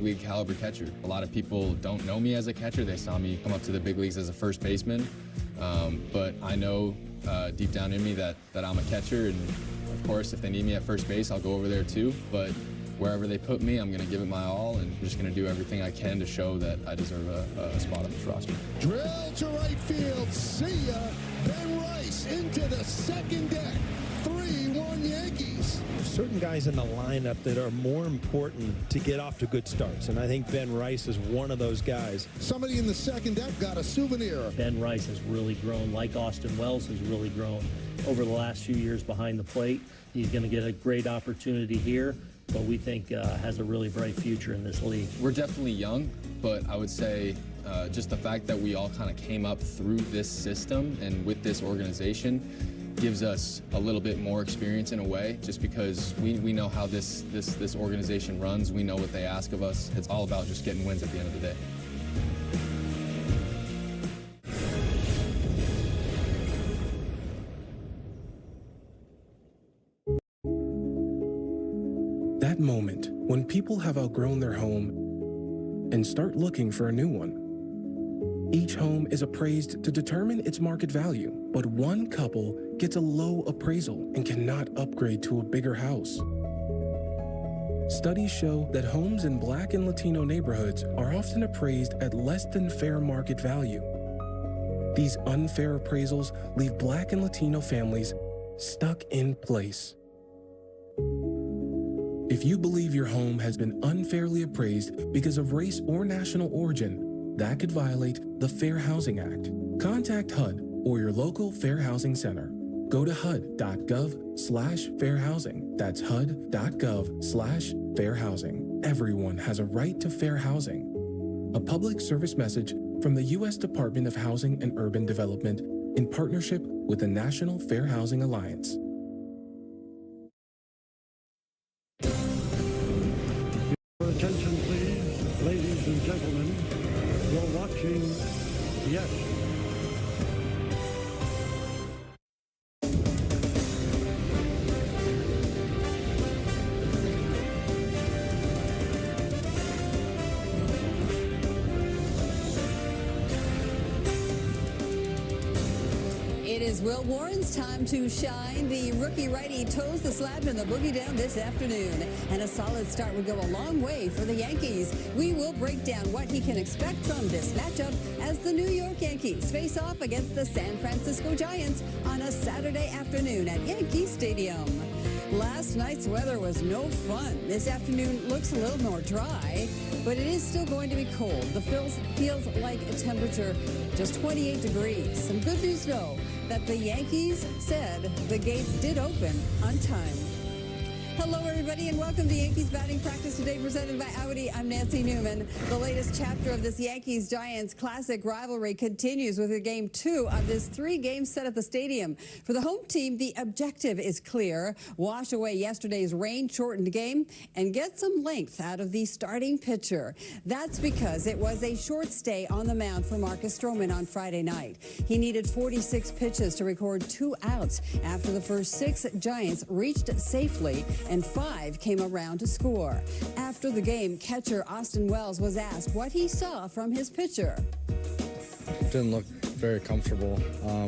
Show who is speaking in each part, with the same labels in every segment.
Speaker 1: big league caliber catcher. A lot of people don't know me as a catcher. They saw me come up to the big leagues as a first baseman. But I know deep down in me that I'm a catcher, and of course, if they need me at first base, I'll go over there too. But wherever they put me, I'm going to give it my all, and I'm just going to do everything I can to show that I deserve a spot on this roster.
Speaker 2: Drill to right field. See ya. Ben Rice into the second deck. 3-1 Yankees.
Speaker 3: Certain guys in the lineup that are more important to get off to good starts, and I think Ben Rice is one of those guys.
Speaker 2: Somebody in the second deck got a souvenir.
Speaker 4: Ben Rice has really grown, like Austin Wells has really grown over the last few years behind the plate. He's going to get a great opportunity here, but we think has a really bright future in this league.
Speaker 1: We're definitely young, but I would say just the fact that we all kind of came up through this system and with this organization gives us a little bit more experience in a way, just because we know how this organization runs. We know what they ask of us. It's all about just getting wins at the end of the day.
Speaker 5: That moment when people have outgrown their home and start looking for a new one. Each home is appraised to determine its market value, but one couple gets a low appraisal and cannot upgrade to a bigger house. Studies show that homes in Black and Latino neighborhoods are often appraised at less than fair market value. These unfair appraisals leave Black and Latino families stuck in place. If you believe your home has been unfairly appraised because of race or national origin, that could violate the Fair Housing Act. Contact HUD or your local Fair Housing Center. Go to HUD.gov/fairhousing. That's HUD.gov/fairhousing. Everyone has a right to fair housing. A public service message from the U.S. Department of Housing and Urban Development in partnership with the National Fair Housing Alliance.
Speaker 6: Attention please, ladies and gentlemen. You're watching Yes.
Speaker 7: It is Will Warren's time to shine. The rookie righty toes the slab in the boogie down this afternoon. And a solid start would go a long way for the Yankees. We will break down what he can expect from this matchup as the New York Yankees face off against the San Francisco Giants on a Saturday afternoon at Yankee Stadium. Last night's weather was no fun. This afternoon looks a little more dry, but it is still going to be cold. The feels like a temperature just 28 degrees. Some good news, though, that the Yankees said the gates did open on time. Hello, everybody, and welcome to Yankees batting practice today, presented by Audi. I'm Nancy Newman. The latest chapter of this Yankees-Giants classic rivalry continues with Game 2 of this 3-game set at the stadium. For the home team, the objective is clear: wash away yesterday's rain-shortened game and get some length out of the starting pitcher. That's because it was a short stay on the mound for Marcus Stroman on Friday night. He needed 46 pitches to record 2 outs. After the first 6, Giants reached safely, and 5 came around to score. After the game, catcher Austin Wells was asked what he saw from his pitcher.
Speaker 8: Didn't look very comfortable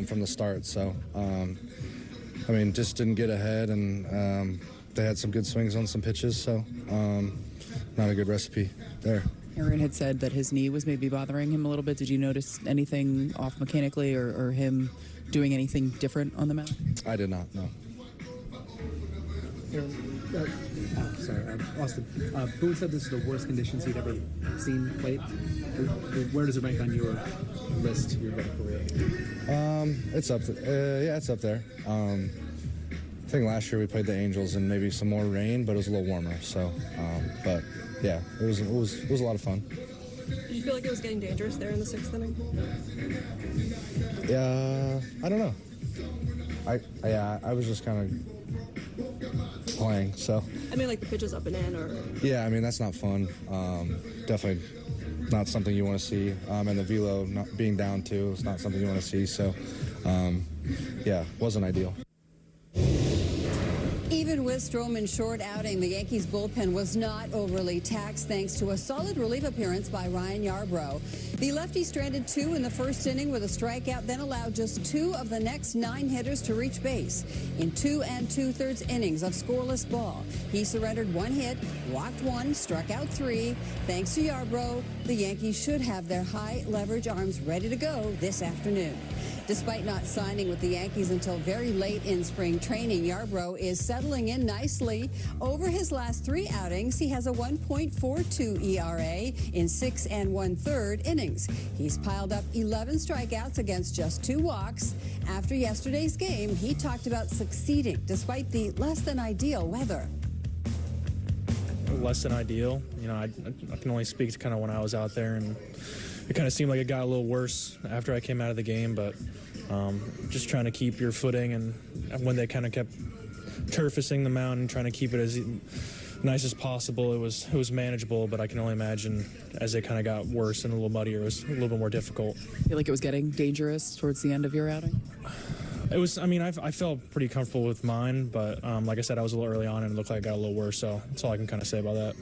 Speaker 8: from the start, so I mean, just didn't get ahead, and they had some good swings on some pitches, so not a good recipe there.
Speaker 9: Aaron had said that his knee was maybe bothering him a little bit. Did you notice anything off mechanically or him doing anything different on the mound?
Speaker 8: I did not, no.
Speaker 10: Austin, Boone said this is the worst conditions he'd ever seen played. Where does it rank on your list, your career?
Speaker 8: It's up there. Yeah, it's up there. I think last year we played the Angels and maybe some more rain, but it was a little warmer. So, but yeah, it was a lot of fun.
Speaker 11: Did you feel like it was getting dangerous there in the 6th inning?
Speaker 8: Yeah, I don't know. I was just kind of playing, so.
Speaker 11: I mean, like the pitches up and in, or?
Speaker 8: Yeah, I mean, that's not fun. Definitely not something you want to see. And the velo not being down too is not something you want to see. So, yeah, wasn't ideal.
Speaker 7: Even with Lewis Stroman's short outing, the Yankees bullpen was not overly taxed thanks to a solid relief appearance by Ryan Yarbrough. The lefty stranded 2 in the first inning with a strikeout, then allowed just 2 of the next 9 hitters to reach base. In 2 2/3 innings of scoreless ball, he surrendered 1 hit, walked 1, struck out 3. Thanks to Yarbrough, the Yankees should have their high-leverage arms ready to go this afternoon. Despite not signing with the Yankees until very late in spring training, Yarbrough is settling in nicely. Over his last 3 outings, he has a 1.42 ERA in 6 1/3 innings. He's piled up 11 strikeouts against just 2 walks. After yesterday's game, he talked about succeeding despite the less than ideal weather.
Speaker 12: Less than ideal. You know, I can only speak to kind of when I was out there, and it kind of seemed like it got a little worse after I came out of the game, but just trying to keep your footing, and when they kind of kept turfacing the mound and trying to keep it as nice as possible, it was manageable, but I can only imagine as it kind of got worse and a little muddier, it was a little bit more difficult.
Speaker 9: Feel like it was getting dangerous towards the end of your outing?
Speaker 12: It was, I mean, I felt pretty comfortable with mine, but like I said, I was a little early on and it looked like it got a little worse, so that's all I can kind of say about that.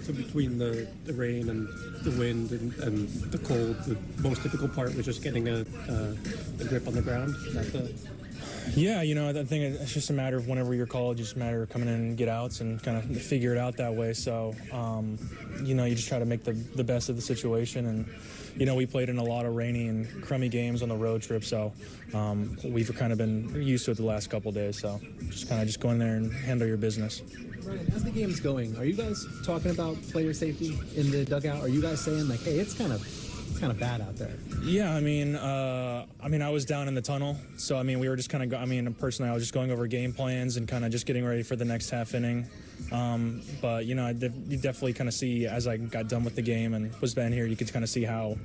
Speaker 13: So between the rain and the wind and the cold, the most difficult part was just getting a grip on the ground? Is that the...
Speaker 12: Yeah, you know, I think it's just a matter of whenever you're called, just a matter of coming in and get outs and kind of figure it out that way. So, you know, you just try to make the best of the situation. And, you know, we played in a lot of rainy and crummy games on the road trip, so we've kind of been used to it the last couple of days. So just go in there and handle your business.
Speaker 10: Ryan, as the game's going, are you guys talking about player safety in the dugout? Are you guys saying, like, hey, it's kind of bad out there?
Speaker 12: Yeah, I mean, I was down in the tunnel, so I mean, we were just kind of. Personally, I was just going over game plans and kind of just getting ready for the next half inning. But you know, you definitely kind of see as I got done with the game and was down here, you could kind of see how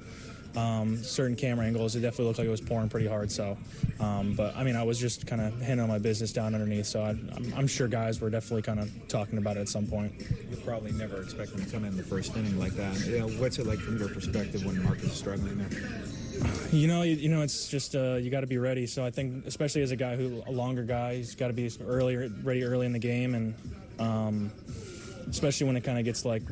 Speaker 12: certain camera angles, it definitely looked like it was pouring pretty hard. So, but I mean, I was just kind of handling my business down underneath. So I'm sure guys were definitely kind of talking about it at some point.
Speaker 14: You probably never expect them to come in the first inning like that. You know, what's it like from your perspective when Mark is struggling there?
Speaker 12: You know, it's just you got to be ready. So I think, especially as a longer guy, he's got to be ready early in the game, and especially when it kind of gets like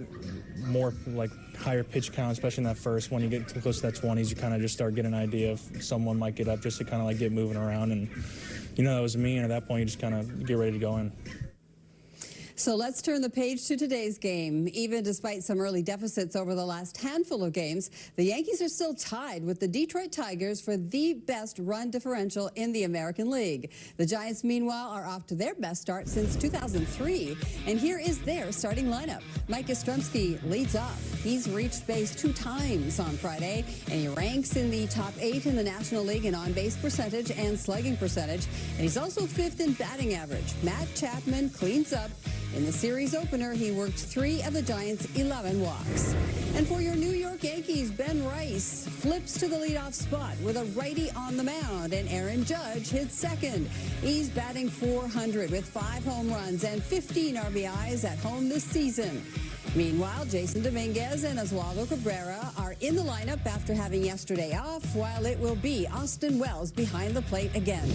Speaker 12: more like higher pitch count, especially in that first. When you get too close to that 20s, you kind of just start getting an idea if someone might get up just to kind of like get moving around, and you know that was me. And at that point, you just kind of get ready to go in.
Speaker 7: So let's turn the page to today's game. Even despite some early deficits over the last handful of games, the Yankees are still tied with the Detroit Tigers for the best run differential in the American League. The Giants, meanwhile, are off to their best start since 2003. And here is their starting lineup. Mike Yastrzemski leads off. He's reached base 2 times on Friday, and he ranks in the top 8 in the National League in on-base percentage and slugging percentage. And he's also 5th in batting average. Matt Chapman cleans up. In the series opener, he worked 3 of the Giants' 11 walks. And for your New York Yankees, Ben Rice flips to the leadoff spot with a righty on the mound, and Aaron Judge hits second. He's batting .400 with 5 home runs and 15 RBIs at home this season. Meanwhile, Jason Dominguez and Oswaldo Cabrera are in the lineup after having yesterday off, while it will be Austin Wells behind the plate again.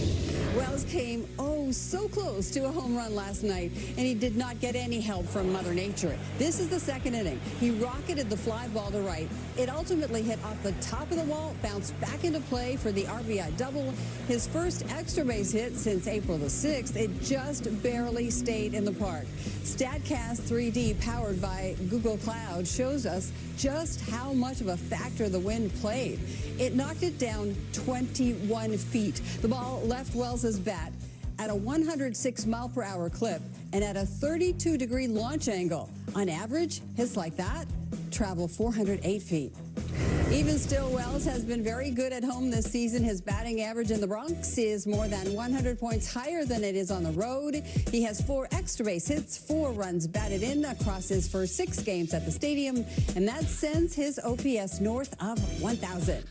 Speaker 7: Wells came so close to a home run last night, and he did not get any help from Mother Nature. This is the second inning. He rocketed the fly ball to right. It ultimately hit off the top of the wall, bounced back into play for the RBI double. His first extra base hit since April the 6th. It just barely stayed in the park. StatCast 3D, powered by Google Cloud, shows us just how much of a factor the wind played. It knocked it down 21 feet. The ball left Wells's bat at a 106-mile-per-hour clip and at a 32-degree launch angle. On average, hits like that travel 408 feet. Even still, Wells has been very good at home this season. His batting average in the Bronx is more than 100 points higher than it is on the road. He has 4 extra base hits, 4 runs batted in across his first 6 games at the stadium, and that sends his OPS north of 1,000.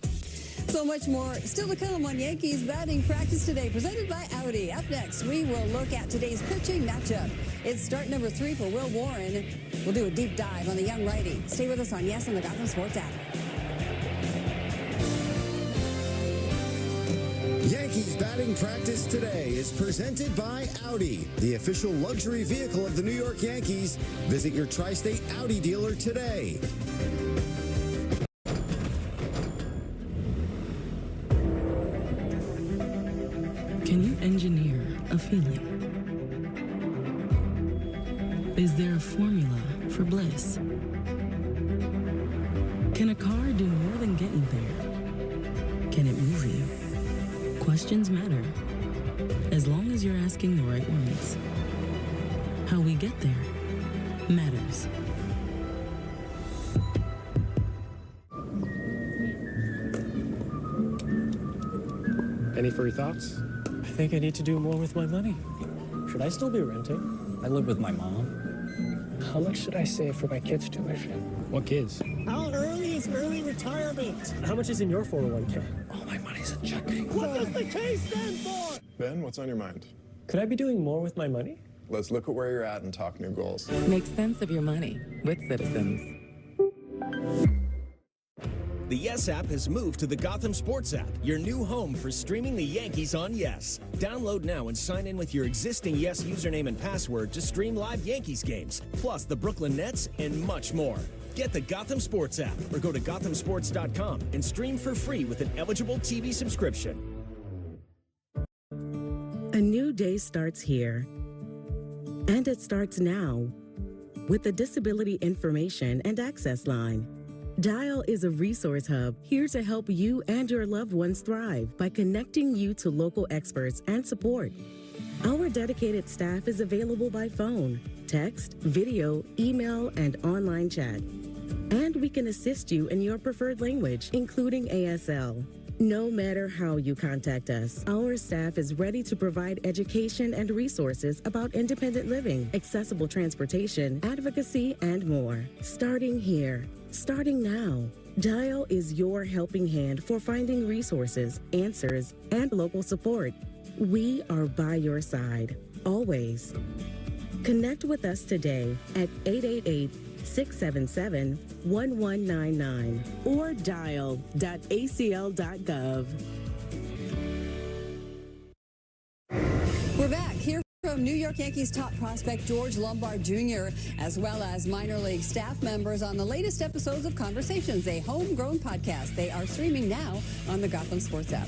Speaker 7: So much more still to come on Yankees batting practice today, presented by Audi. Up next, we will look at today's pitching matchup. It's start number 3 for Will Warren. We'll do a deep dive on the young righty. Stay with us on Yes on the Gotham Sports app.
Speaker 15: Yankees batting practice today is presented by Audi, the official luxury vehicle of the New York Yankees. Visit your tri-state Audi dealer today.
Speaker 16: Can you engineer a feeling? Is there a formula for bliss? Can a car do more than getting there? Can it move you? Questions matter, as long as you're asking the right ones. How we get there matters.
Speaker 17: Any further thoughts? I think I need to do more with my money. Should I still be renting? I live with my mom. How much should I save for my kids' tuition? What kids? How early is early retirement? How much is in your 401k? All my money's in checking. What does the K stand for?
Speaker 18: Ben, what's on your mind?
Speaker 17: Could I be doing more with my money?
Speaker 18: Let's look at where you're at and talk new goals.
Speaker 16: Make sense of your money with Citizens.
Speaker 19: The Yes app has moved to the Gotham Sports app, your new home for streaming the Yankees on Yes. Download now and sign in with your existing Yes username and password to stream live Yankees games, plus the Brooklyn Nets and much more. Get the Gotham Sports app or go to gothamsports.com and stream for free with an eligible TV subscription.
Speaker 20: A new day starts here, and it starts now with the Disability Information and Access Line. Dial is a resource hub here to help you and your loved ones thrive by connecting you to local experts and support. Our dedicated staff is available by phone, text, video, email, and online chat. And we can assist you in your preferred language, including ASL. No matter how you contact us, our staff is ready to provide education and resources about independent living, accessible transportation, advocacy, and more. Starting here. Starting now. Dial is your helping hand for finding resources, answers, and local support. We are by your side, always. Connect with us today at 888-677-1199 or dial.acl.gov.
Speaker 7: We're back here from New York Yankees top prospect George Lombard Jr., as well as minor league staff members on the latest episodes of Conversations, a homegrown podcast. They are streaming now on the Gotham Sports app.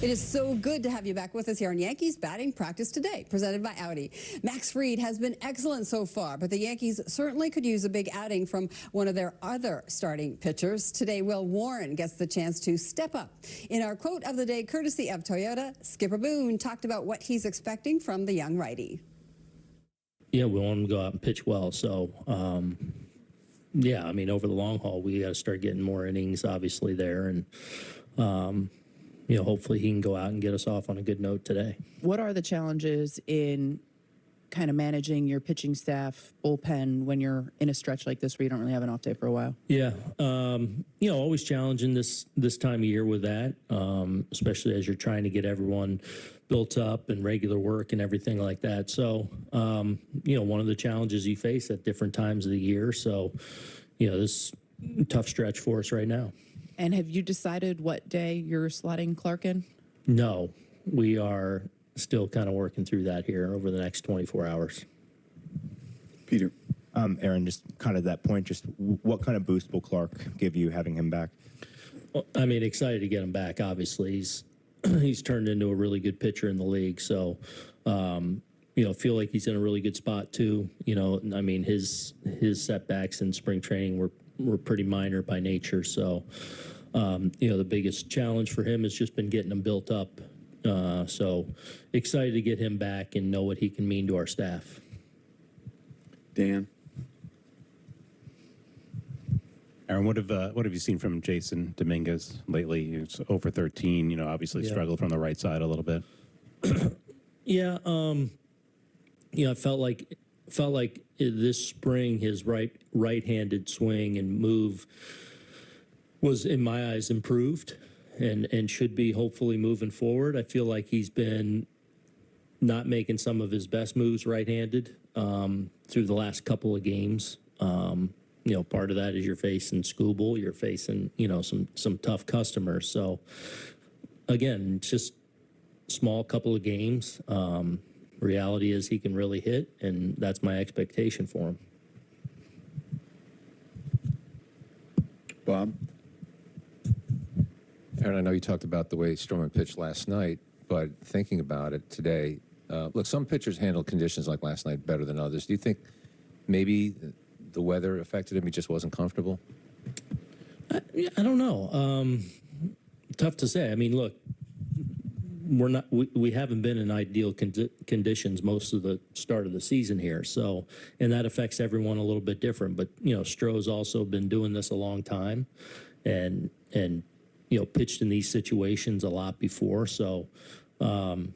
Speaker 7: It is so good to have you back with us here on Yankees Batting Practice Today, presented by Audi. Max Fried has been excellent so far, but the Yankees certainly could use a big outing from one of their other starting pitchers. Today, Will Warren gets the chance to step up. In our quote of the day, courtesy of Toyota, Skipper Boone talked about what he's expecting from the young righty.
Speaker 4: Yeah, we want him to go out and pitch well. So, yeah, I mean, over the long haul, we got to start getting more innings, obviously, there. And, you know, hopefully he can go out and get us off on a good note today.
Speaker 9: What are the challenges in kind of managing your pitching staff, bullpen, when you're in a stretch like this where you don't really have an off day for a while?
Speaker 4: Yeah, you know, always challenging this time of year with that, especially as you're trying to get everyone built up and regular work and everything like that. So, you know, one of the challenges you face at different times of the year. So, you know, this tough stretch for us right now.
Speaker 9: And have you decided what day you're slotting Clark in?
Speaker 4: No, we are still kind of working through that here over the next 24 hours.
Speaker 21: Peter. Aaron, just kind of that point, just what kind of boost will Clark give you having him back?
Speaker 4: Well, I mean, excited to get him back, obviously. He's turned into a really good pitcher in the league. So, you know, feel like he's in a really good spot too. You know, I mean, his setbacks in spring training were pretty minor by nature. So, you know, the biggest challenge for him has just been getting him built up. So excited to get him back and know what he can mean to our staff.
Speaker 21: Dan.
Speaker 22: Aaron, what have you seen from Jason Dominguez lately? He's over 13, you know, obviously struggled from the right side a little bit.
Speaker 4: Yeah, you know, I felt like this spring his right-handed swing and move was, in my eyes, improved and should be hopefully moving forward. I feel like he's been not making some of his best moves right-handed through the last couple of games. You know, part of that is you're facing Scooble, you're facing, you know, some tough customers. So again, it's just small couple of games. Reality is he can really hit, and that's my expectation for him.
Speaker 2: Bob?
Speaker 3: Aaron, I know you talked about the way Stroman pitched last night, but thinking about it today, look, some pitchers handle conditions like last night better than others. Do you think maybe the weather affected him? He just wasn't comfortable?
Speaker 4: I don't know. Tough to say. I mean, look, we haven't been in ideal conditions most of the start of the season here, so, and that affects everyone a little bit different. But Stroh's also been doing this a long time, and pitched in these situations a lot before. So I'm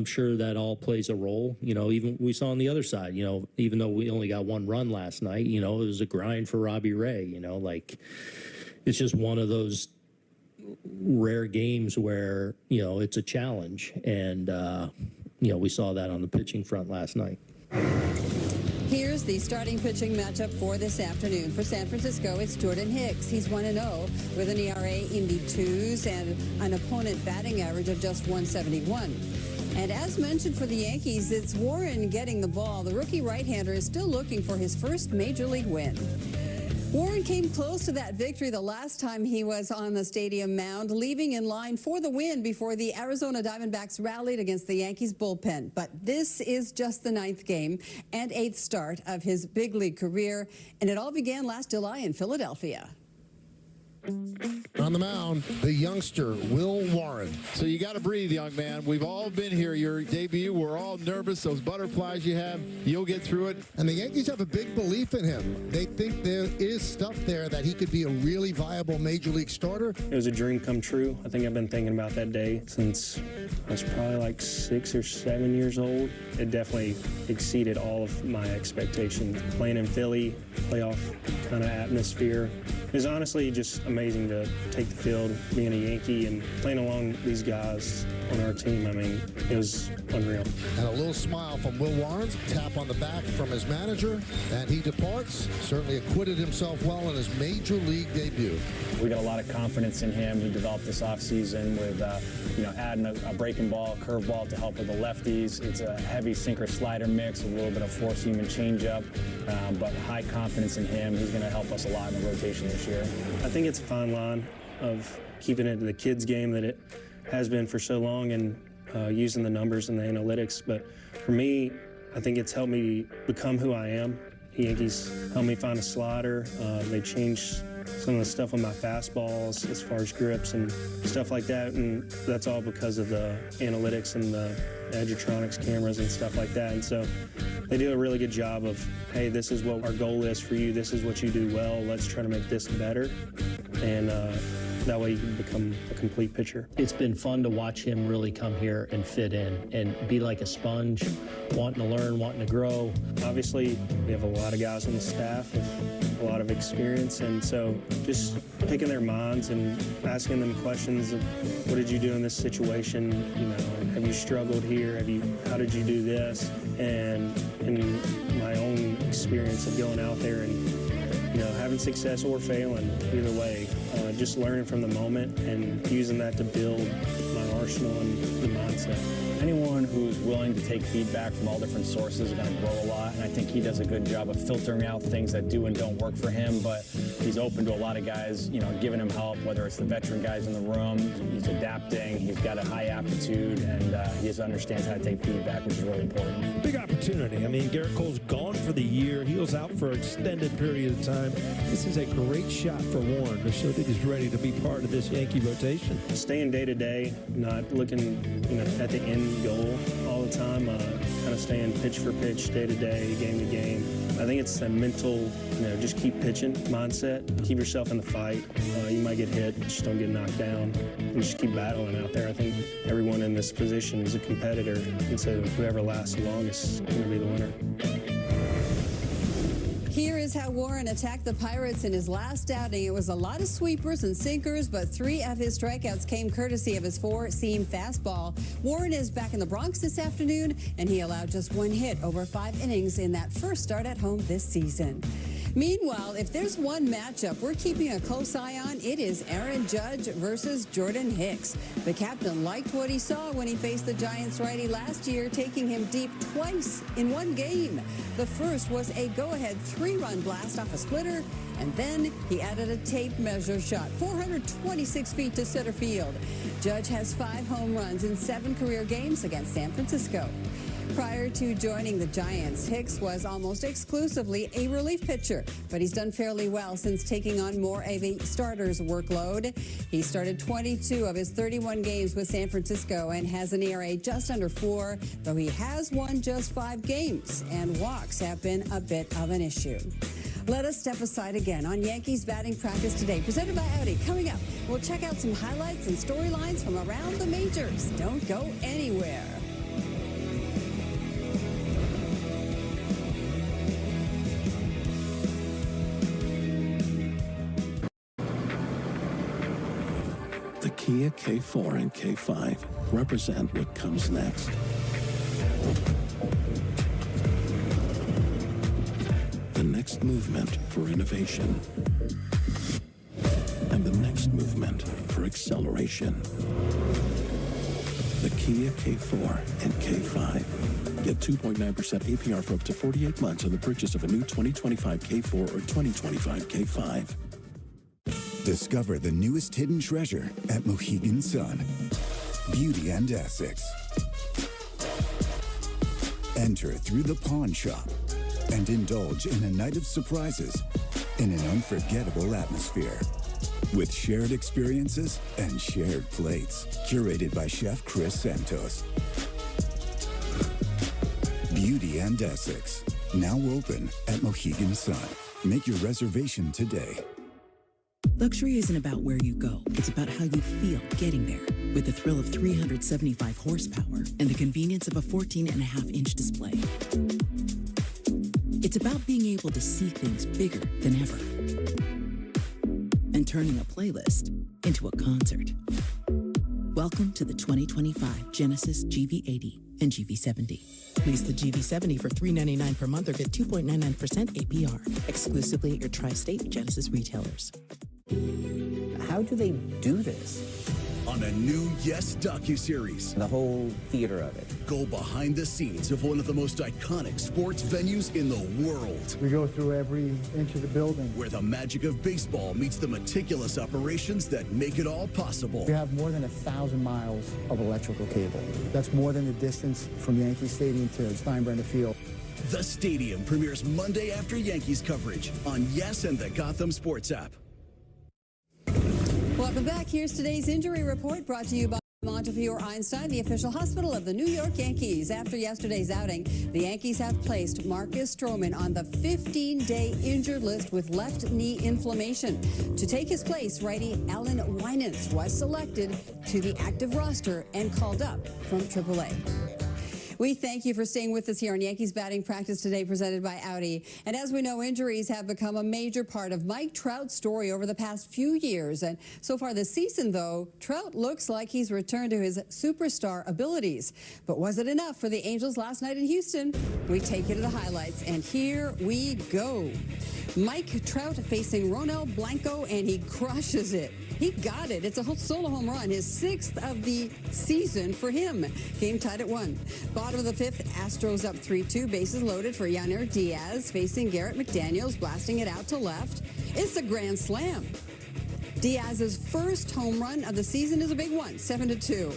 Speaker 4: sure that all plays a role. Even we saw on the other side, even though we only got one run last night, it was a grind for Robbie Ray. It's just one of those rare games where it's a challenge, and we saw that on the pitching front last night.
Speaker 7: Here's the starting pitching matchup for this afternoon. For San Francisco, it's Jordan Hicks. He's 1-0 with an ERA in the 2s and an opponent batting average of just 171. And as mentioned for the Yankees, it's Warren getting the ball. The rookie right-hander is still looking for his first major league win. Warren came close to that victory the last time he was on the stadium mound, leaving in line for the win before the Arizona Diamondbacks rallied against the Yankees bullpen. But this is just the 9th game and 8th start of his big league career, and it all began last July in Philadelphia.
Speaker 23: On the mound, the youngster, Will Warren. So you got to breathe, young man. We've all been here. Your debut, we're all nervous. Those butterflies you have, you'll get through it.
Speaker 24: And the Yankees have a big belief in him. They think there is stuff there that he could be a really viable major league starter.
Speaker 17: It was a dream come true. I think I've been thinking about that day since I was probably like 6 or 7 years old. It definitely exceeded all of my expectations. Playing in Philly, playoff kind of atmosphere. It was honestly just amazing to take the field, being a Yankee and playing along these guys on our team. I mean, it was unreal.
Speaker 23: And a little smile from Will Warren, tap on the back from his manager, and he departs. Certainly acquitted himself well in his major league debut.
Speaker 25: We got a lot of confidence in him. He developed this offseason with, adding a breaking ball, curveball to help with the lefties. It's a heavy sinker slider mix, a little bit of four-seam and changeup, but high confidence in him. He's going to help us a lot in the rotation this year.
Speaker 17: I think it's a fine line of keeping it the kids' game that it has been for so long and using the numbers and the analytics. But for me, I think it's helped me become who I am. The Yankees helped me find a slider. They changed some of the stuff on my fastballs as far as grips and stuff like that, and that's all because of the analytics and the Edgertronics cameras and stuff like that. And so they do a really good job of, hey, this is what our goal is for you. This is what you do well. Let's try to make this better. And that way you can become a complete pitcher.
Speaker 4: It's been fun to watch him really come here and fit in and be like a sponge, wanting to learn, wanting to grow.
Speaker 17: Obviously, we have a lot of guys on the staff with a lot of experience, and so just picking their minds and asking them questions of what did you do in this situation? Have you struggled here? How did you do this? And in my own experience of going out there and having success or failing, either way, just learning from the moment and using that to build my arsenal and the mindset.
Speaker 25: Anyone who's willing to take feedback from all different sources is going to grow a lot, and I think he does a good job of filtering out things that do and don't work for him, but he's open to a lot of guys, giving him help, whether it's the veteran guys in the room. He's adapting, he's got a high aptitude, and he just understands how to take feedback, which is really important.
Speaker 26: Big opportunity. I mean, Garrett Cole's gone for the year. He was out for an extended period of time. This is a great shot for Warren to show that he's ready to be part of this Yankee rotation.
Speaker 17: Staying day to day, not looking at the end goal all the time, kind of staying pitch for pitch, day to day, game to game. I think it's that mental, just keep pitching mindset, keep yourself in the fight. You might get hit, just don't get knocked down, and just keep battling out there. I think everyone in this position is a competitor, and so whoever lasts the longest is going to be the winner.
Speaker 7: Here is how Warren attacked the Pirates in his last outing. It was a lot of sweepers and sinkers, but 3 of his strikeouts came courtesy of his four-seam fastball. Warren is back in the Bronx this afternoon, and he allowed just 1 hit over 5 innings in that first start at home this season. Meanwhile, if there's one matchup we're keeping a close eye on, it is Aaron Judge versus Jordan Hicks. The captain liked what he saw when he faced the Giants righty last year, taking him deep twice in one game. The first was a go-ahead 3-run blast off a splitter, and then he added a tape measure shot, 426 feet to center field. Judge has 5 home runs in 7 career games against San Francisco. Prior to joining the Giants, Hicks was almost exclusively a relief pitcher, but he's done fairly well since taking on more of a starter's workload. He started 22 of his 31 games with San Francisco and has an ERA just under 4, though he has won just 5 games, and walks have been a bit of an issue. Let us step aside again on Yankees batting practice today, presented by Audi. Coming up, we'll check out some highlights and storylines from around the majors. Don't go anywhere.
Speaker 1: The Kia K4 and K5 represent what comes next. The next movement for innovation. And the next movement for acceleration. The Kia K4 and K5. Get 2.9% APR for up to 48 months on the purchase of a new 2025 K4 or 2025 K5.
Speaker 2: Discover the newest hidden treasure at Mohegan Sun. Beauty and Essex. Enter through the pawn shop and indulge in a night of surprises in an unforgettable atmosphere. With shared experiences and shared plates. Curated by Chef Chris Santos. Beauty and Essex. Now open at Mohegan Sun. Make your reservation today.
Speaker 5: Luxury isn't about where you go. It's about how you feel getting there. With the thrill of 375 horsepower and the convenience of a 14.5-inch display. It's about being able to see things bigger than ever. And turning a playlist into a concert. Welcome to the 2025 Genesis GV80 and GV70.
Speaker 9: Lease the GV70 for $399 per month or get 2.99% APR. Exclusively at your tri-state Genesis retailers.
Speaker 6: How do they do this?
Speaker 8: On a new Yes docuseries.
Speaker 6: The whole theater of it.
Speaker 8: Go behind the scenes of one of the most iconic sports venues in the world.
Speaker 11: We go through every inch of the building.
Speaker 8: Where the magic of baseball meets the meticulous operations that make it all possible.
Speaker 11: We have more than 1,000 miles of electrical cable. That's more than the distance from Yankee Stadium to Steinbrenner Field.
Speaker 8: The Stadium premieres Monday after Yankees coverage on Yes and the Gotham Sports app.
Speaker 7: Welcome back. Here's today's injury report brought to you by Montefiore Einstein, the official hospital of the New York Yankees. After yesterday's outing, the Yankees have placed Marcus Stroman on the 15-day injured list with left knee inflammation. To take his place, righty Alan Winans was selected to the active roster and called up from AAA. We thank you for staying with us here on Yankees Batting Practice today, presented by Audi. And as we know, injuries have become a major part of Mike Trout's story over the past few years. And so far this season, though, Trout looks like he's returned to his superstar abilities. But was it enough for the Angels last night in Houston? We take you to the highlights, and here we go. Mike Trout facing Ronel Blanco, and he crushes it. He got it. It's a solo home run, his 6th of the season for him. Game tied at 1. Bottom of the 5th, Astros up 3-2. Bases loaded for Yainer Diaz facing Garrett McDaniels, blasting it out to left. It's a grand slam. Diaz's first home run of the season is a big one, 7-2.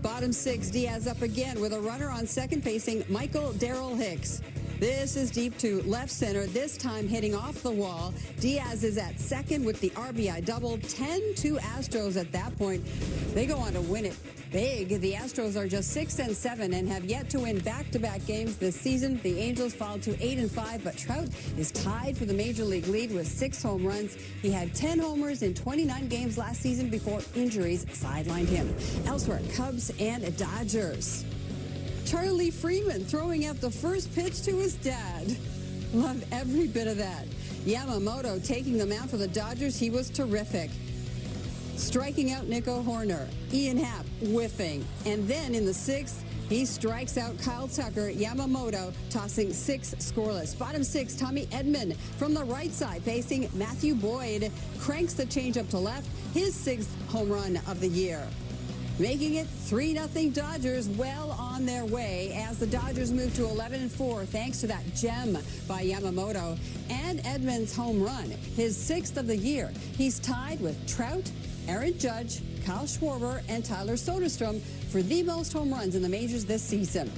Speaker 7: Bottom 6, Diaz up again with a runner on second facing Michael Darrell Hicks. This is deep to left center, this time hitting off the wall. Diaz is at second with the RBI double. 10-2 Astros at that point. They go on to win it big. The Astros are just 6-7 and have yet to win back-to-back games this season. The Angels fall to 8-5, but Trout is tied for the major league lead with 6 home runs. He had 10 homers in 29 games last season before injuries sidelined him. Elsewhere, Cubs and Dodgers. Charlie Freeman throwing out the first pitch to his dad. Loved every bit of that. Yamamoto taking the mound for the Dodgers. He was terrific. Striking out Nico Horner. Ian Happ whiffing. And then in the 6th, He strikes out Kyle Tucker. Yamamoto tossing 6 scoreless. Bottom 6, Tommy Edman from the right side facing Matthew Boyd. Cranks the changeup to left. His 6th home run of the year. Making it 3-0 Dodgers, well on their way as the Dodgers move to 11-4 thanks to that gem by Yamamoto and Edman's home run, his 6th of the year. He's tied with Trout, Aaron Judge, Kyle Schwarber, and Tyler Soderstrom for the most home runs in the majors this season.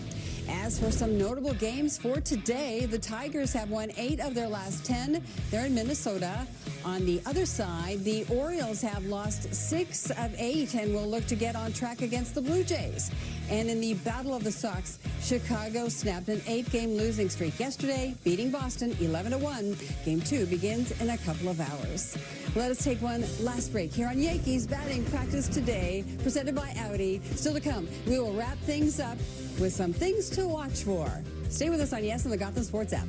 Speaker 7: As for some notable games for today, the Tigers have won 8 of their last 10. They're in Minnesota. On the other side, the Orioles have lost 6 of 8 and will look to get on track against the Blue Jays. And in the Battle of the Sox, Chicago snapped an 8-game losing streak yesterday, beating Boston 11-1. Game 2 begins in a couple of hours. Let us take one last break here on Yankees Batting Practice Today, presented by Audi. Still to come, we will wrap things up with some things to watch for. Stay with us on Yes and the Gotham Sports app.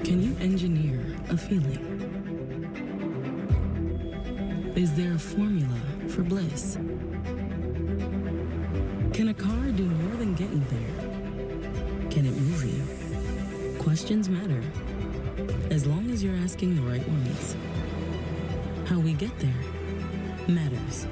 Speaker 16: Can you engineer a feeling? Is there a formula for bliss? Can a car do more than getting there? Can it move you? Questions matter, as long as you're asking the right ones. How we get there matters.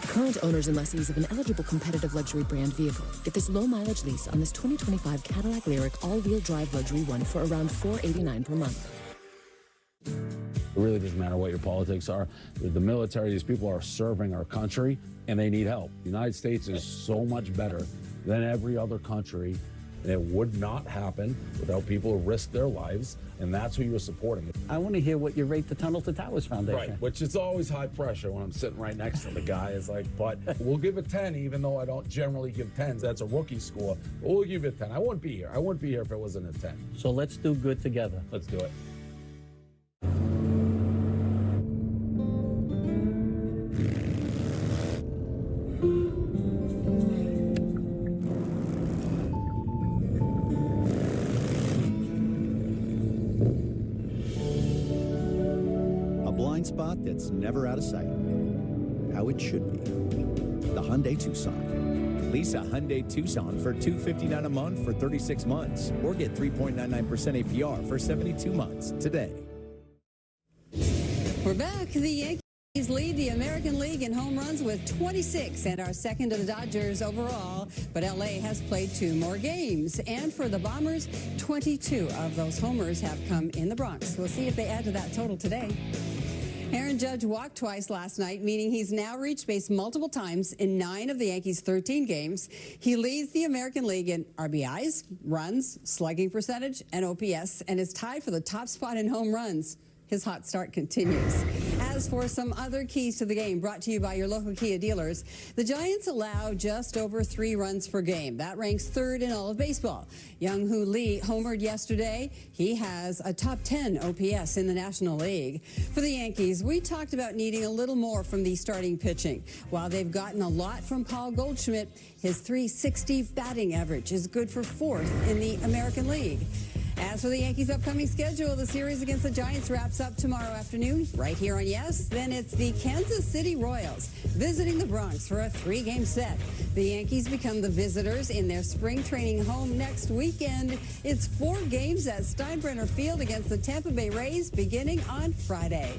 Speaker 10: Current owners and lessees of an eligible competitive luxury brand vehicle get this low-mileage lease on this 2025 Cadillac Lyriq all-wheel drive luxury one for around $489 per month.
Speaker 12: It really doesn't matter what your politics are. The military, these people are serving our country, and they need help. The United States is so much better than every other country. And it would not happen without people who risk their lives, and that's who you're supporting.
Speaker 6: I want to hear what you rate the Tunnel to Towers Foundation.
Speaker 12: Right, which is always high pressure when I'm sitting right next to the guy. It's like, but we'll give it 10, even though I don't generally give 10s. That's a rookie score. But we'll give it 10. I wouldn't be here. I wouldn't be here if it wasn't a 10.
Speaker 6: So let's do good together.
Speaker 12: Let's do it.
Speaker 8: Spot that's never out of sight. How it should be. The Hyundai Tucson.
Speaker 13: Lease a Hyundai Tucson for $259 a month for 36 months, or get 3.99% APR for 72 months today.
Speaker 7: We're back. The Yankees lead the American League in home runs with 26 and are second to the Dodgers overall. But LA has played 2 more games. And for the Bombers, 22 of those homers have come in the Bronx. We'll see if they add to that total today. Aaron Judge walked twice last night, meaning he's now reached base multiple times in 9 of the Yankees' 13 games. He leads the American League in RBIs, runs, slugging percentage, and OPS, and is tied for the top spot in home runs. His hot start continues. As for some other keys to the game brought to you by your local Kia dealers, the Giants allow just over 3 runs per game. That ranks 3rd in all of baseball. Young-Hoo Lee homered yesterday. He has a top 10 OPS in the National League. For the Yankees, we talked about needing a little more from the starting pitching. While they've gotten a lot from Paul Goldschmidt, his .360 batting average is good for 4th in the American League. As for the Yankees' upcoming schedule, the series against the Giants wraps up tomorrow afternoon, right here on Yes. Then it's the Kansas City Royals visiting the Bronx for a 3-game set. The Yankees become the visitors in their spring training home next weekend. It's 4 games at Steinbrenner Field against the Tampa Bay Rays beginning on Friday.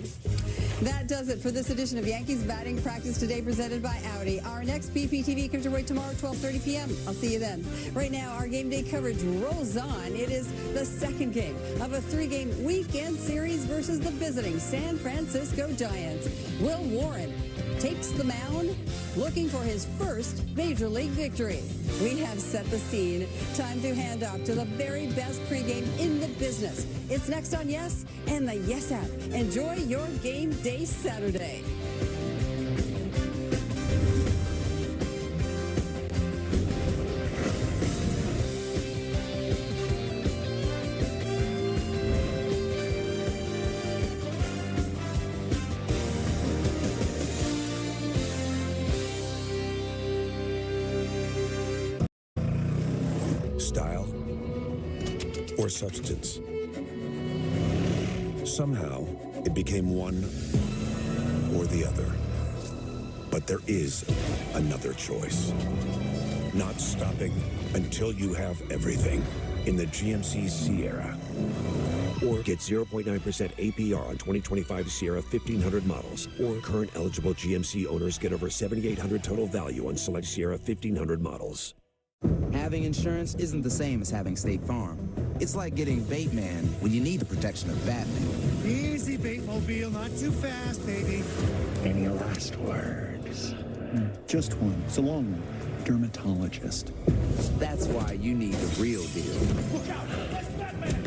Speaker 7: That does it for this edition of Yankees Batting Practice Today, presented by Audi. Our next PPTV comes your way tomorrow, 12:30 p.m. I'll see you then. Right now, our game day coverage rolls on. It is the second game of a 3-game weekend series versus the visiting San Francisco Giants. Will Warren takes the mound, looking for his first Major League victory. We have set the scene. Time to hand off to the very best pregame in the business. It's next on Yes and the Yes app. Enjoy your game day Saturday.
Speaker 14: Style or substance. Somehow, it became one or the other. But there is another choice. Not stopping until you have everything in the GMC Sierra. Or get 0.9% APR on 2025 Sierra 1500 models. Or current eligible GMC owners get over $7,800 total value on select Sierra 1500 models.
Speaker 15: Having insurance isn't the same as having State Farm. It's like getting Bateman when you need the protection of Batman.
Speaker 18: Easy, Batemobile, not too fast, baby.
Speaker 19: Any last words? Just one. It's a long one. Dermatologist.
Speaker 15: That's why you need the real deal.
Speaker 19: Look out! That's Batman!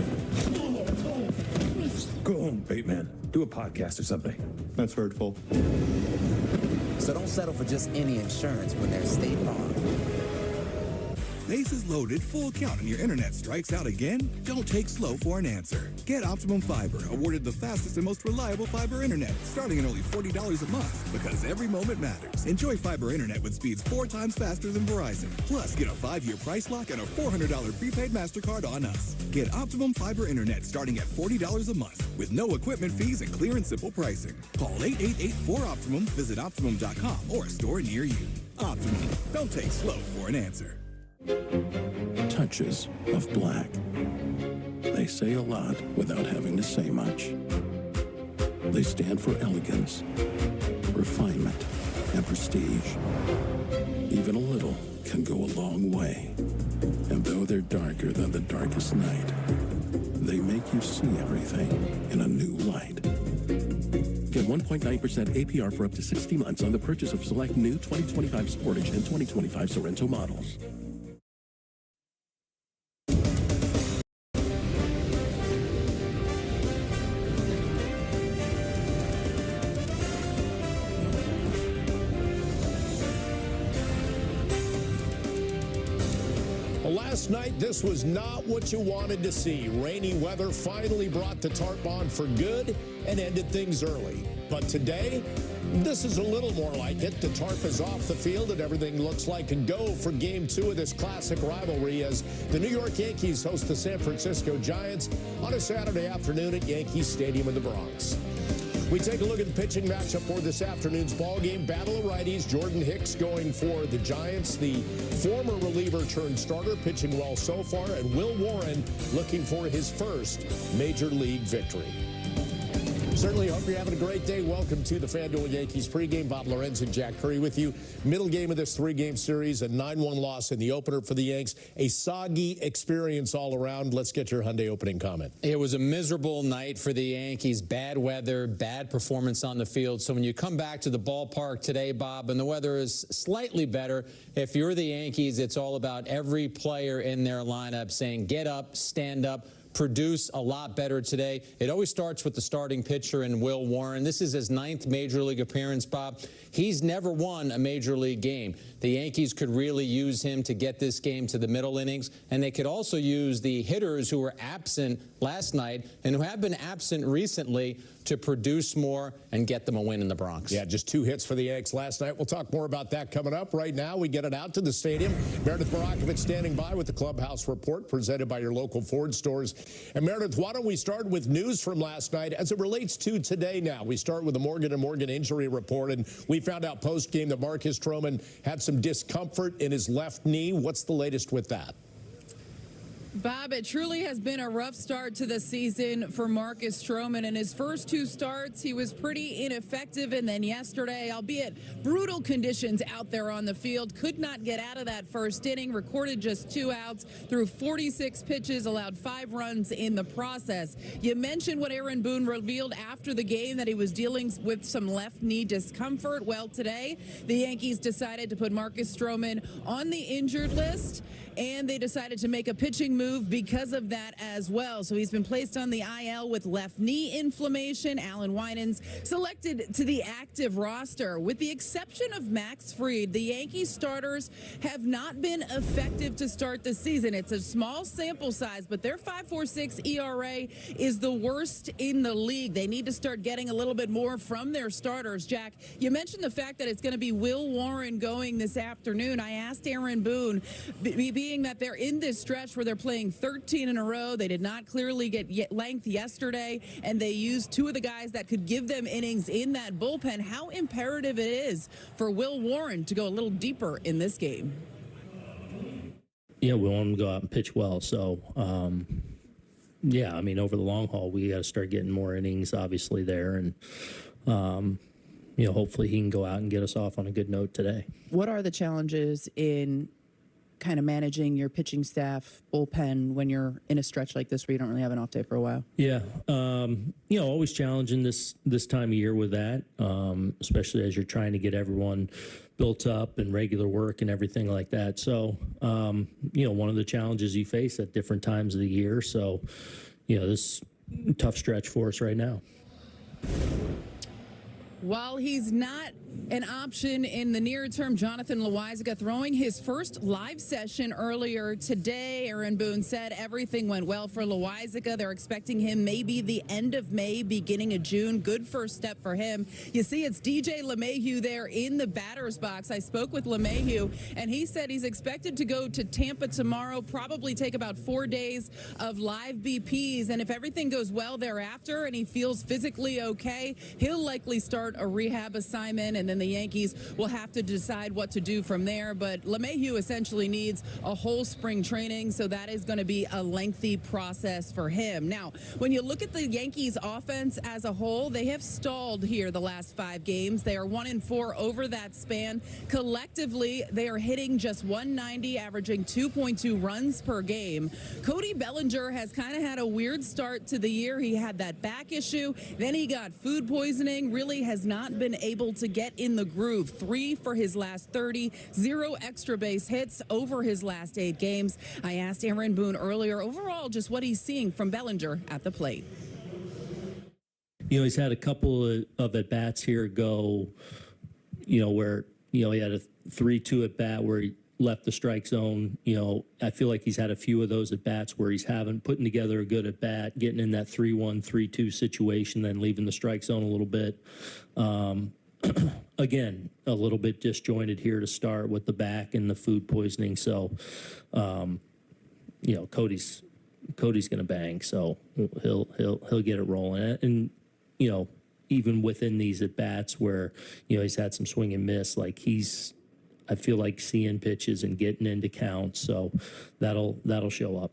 Speaker 19: Go home, Bateman. Do a podcast or something. That's hurtful.
Speaker 15: So don't settle for just any insurance when there's State Farm.
Speaker 20: Bases loaded, full count, and your internet strikes out again? Don't take slow for an answer. Get Optimum Fiber, awarded the fastest and most reliable fiber internet, starting at only $40 a month, because every moment matters. Enjoy fiber internet with speeds 4 times faster than Verizon. Plus, get a 5-year price lock and a $400 prepaid MasterCard on us. Get Optimum Fiber internet starting at $40 a month, with no equipment fees and clear and simple pricing. Call 888-4Optimum, visit Optimum.com, or a store near you. Optimum. Don't take slow for an answer.
Speaker 1: Touches of black. They say a lot without having to say much. They stand for elegance, refinement, and prestige. Even a little can go a long way. And though they're darker than the darkest night, they make you see everything in a new light. Get 1.9% APR for up to 60 months on the purchase of select new 2025 Sportage and 2025 Sorrento models.
Speaker 21: Last night, this was not what you wanted to see. Rainy weather finally brought the tarp on for good and ended things early. But today, this is a little more like it. The tarp is off the field and everything looks like a go for Game 2 of this classic rivalry as the New York Yankees host the San Francisco Giants on a Saturday afternoon at Yankee Stadium in the Bronx. We take a look at the pitching matchup for this afternoon's ball game. Battle of righties. Jordan Hicks going for the Giants, the former reliever turned starter, pitching well so far, and Will Warren looking for his first Major League victory. Certainly hope you're having a great day. Welcome to the FanDuel Yankees pregame. Bob Lorenz and Jack Curry with you. Middle game of this 3-game series, a 9-1 loss in the opener for the Yanks. A soggy experience all around. Let's get your Hyundai opening comment.
Speaker 27: It was a miserable night for the Yankees. Bad weather, bad performance on the field. So when you come back to the ballpark today, Bob, and the weather is slightly better, if you're the Yankees, it's all about every player in their lineup saying, get up, stand up, produce a lot better today. It always starts with the starting pitcher in Will Warren. This is his 9th Major League appearance, Bob. He's never won a Major League game. The Yankees could really use him to get this game to the middle innings, and they could also use the hitters who were absent last night and who have been absent recently to produce more and get them a win in the Bronx.
Speaker 21: Yeah, just 2 hits for the Yanks last night. We'll talk more about that coming up. Right now, we get it out to the stadium. Meredith Barakovich standing by with the Clubhouse Report presented by your local Ford stores. And Meredith, why don't we start with news from last night as it relates to today now. We start with the Morgan & Morgan injury report, and we found out post-game that Marcus Stroman had some discomfort in his left knee. What's the latest with that?
Speaker 9: Bob, it truly has been a rough start to the season for Marcus Stroman. In his first two starts, he was pretty ineffective. And then yesterday, albeit brutal conditions out there on the field, could not get out of that first inning, recorded just 2 outs, threw 46 pitches, allowed 5 runs in the process. You mentioned what Aaron Boone revealed after the game, that he was dealing with some left knee discomfort. Well, today, the Yankees decided to put Marcus Stroman on the injured list, and they decided to make a pitching move because of that as well. So he's been placed on the IL with left knee inflammation. Alan Winans selected to the active roster. With the exception of Max Fried, the Yankees starters have not been effective to start the season. It's a small sample size, but their 5.46 ERA is the worst in the league. They need to start getting a little bit more from their starters. Jack, you mentioned the fact that it's going to be Will Warren going this afternoon. I asked Aaron Boone, being that they're in this stretch where they're playing 13 in a row, they did not clearly get length yesterday, and they used 2 of the guys that could give them innings in that bullpen, how imperative it is for Will Warren to go a little deeper in this game.
Speaker 3: Yeah, we want him to go out and pitch well. So, yeah, I mean, over the long haul, we got to start getting more innings, obviously, there. And, you know, hopefully he can go out and get us off on a good note today.
Speaker 9: What are the challenges in kind of managing your pitching staff, bullpen, when you're in a stretch like this where you don't really have an off day for a while?
Speaker 3: Yeah, you know, always challenging this time of year with that, especially as you're trying to get everyone built up and regular work and everything like that. So, you know, one of the challenges you face at different times of the year. So, you know, this tough stretch for us right now.
Speaker 9: While he's not an option in the near term, Jonathan Loaisiga throwing his first live session earlier today. Aaron Boone said everything went well for Loaisiga. They're expecting him maybe the end of May, beginning of June. Good first step for him. You see, it's DJ LeMahieu there in the batter's box. I spoke with LeMahieu, and he said he's expected to go to Tampa tomorrow, probably take about 4 days of live BPs. And if everything goes well thereafter and he feels physically okay, he'll likely start a rehab assignment, and then the Yankees will have to decide what to do from there. But LeMahieu essentially needs a whole spring training, so that is going to be a lengthy process for him. Now, when you look at the Yankees offense as a whole, they have stalled here the last 5 games. They are 1-4 over that span. Collectively, they are hitting just 190, averaging 2.2 runs per game. Cody Bellinger has kind of had a weird start to the year. He had that back issue, then he got food poisoning, really has not been able to get in the groove. 3 for his last 30, 0 extra base hits over his last 8 games. I asked Aaron Boone earlier overall just what he's seeing from Bellinger at the plate.
Speaker 3: You know, he's had a couple of at-bats here go, you know, where, you know, he had a 3-2 at-bat where he left the strike zone. You know, I feel like he's had a few of those at-bats where he's putting together a good at-bat, getting in that 3-1, 3-2 situation, then leaving the strike zone a little bit. Again, a little bit disjointed here to start with the back and the food poisoning. So, you know, Cody's going to bang. So he'll get it rolling. And, you know, even within these at bats where, you know, he's had some swing and miss, like I feel like seeing pitches and getting into counts. So that'll show up.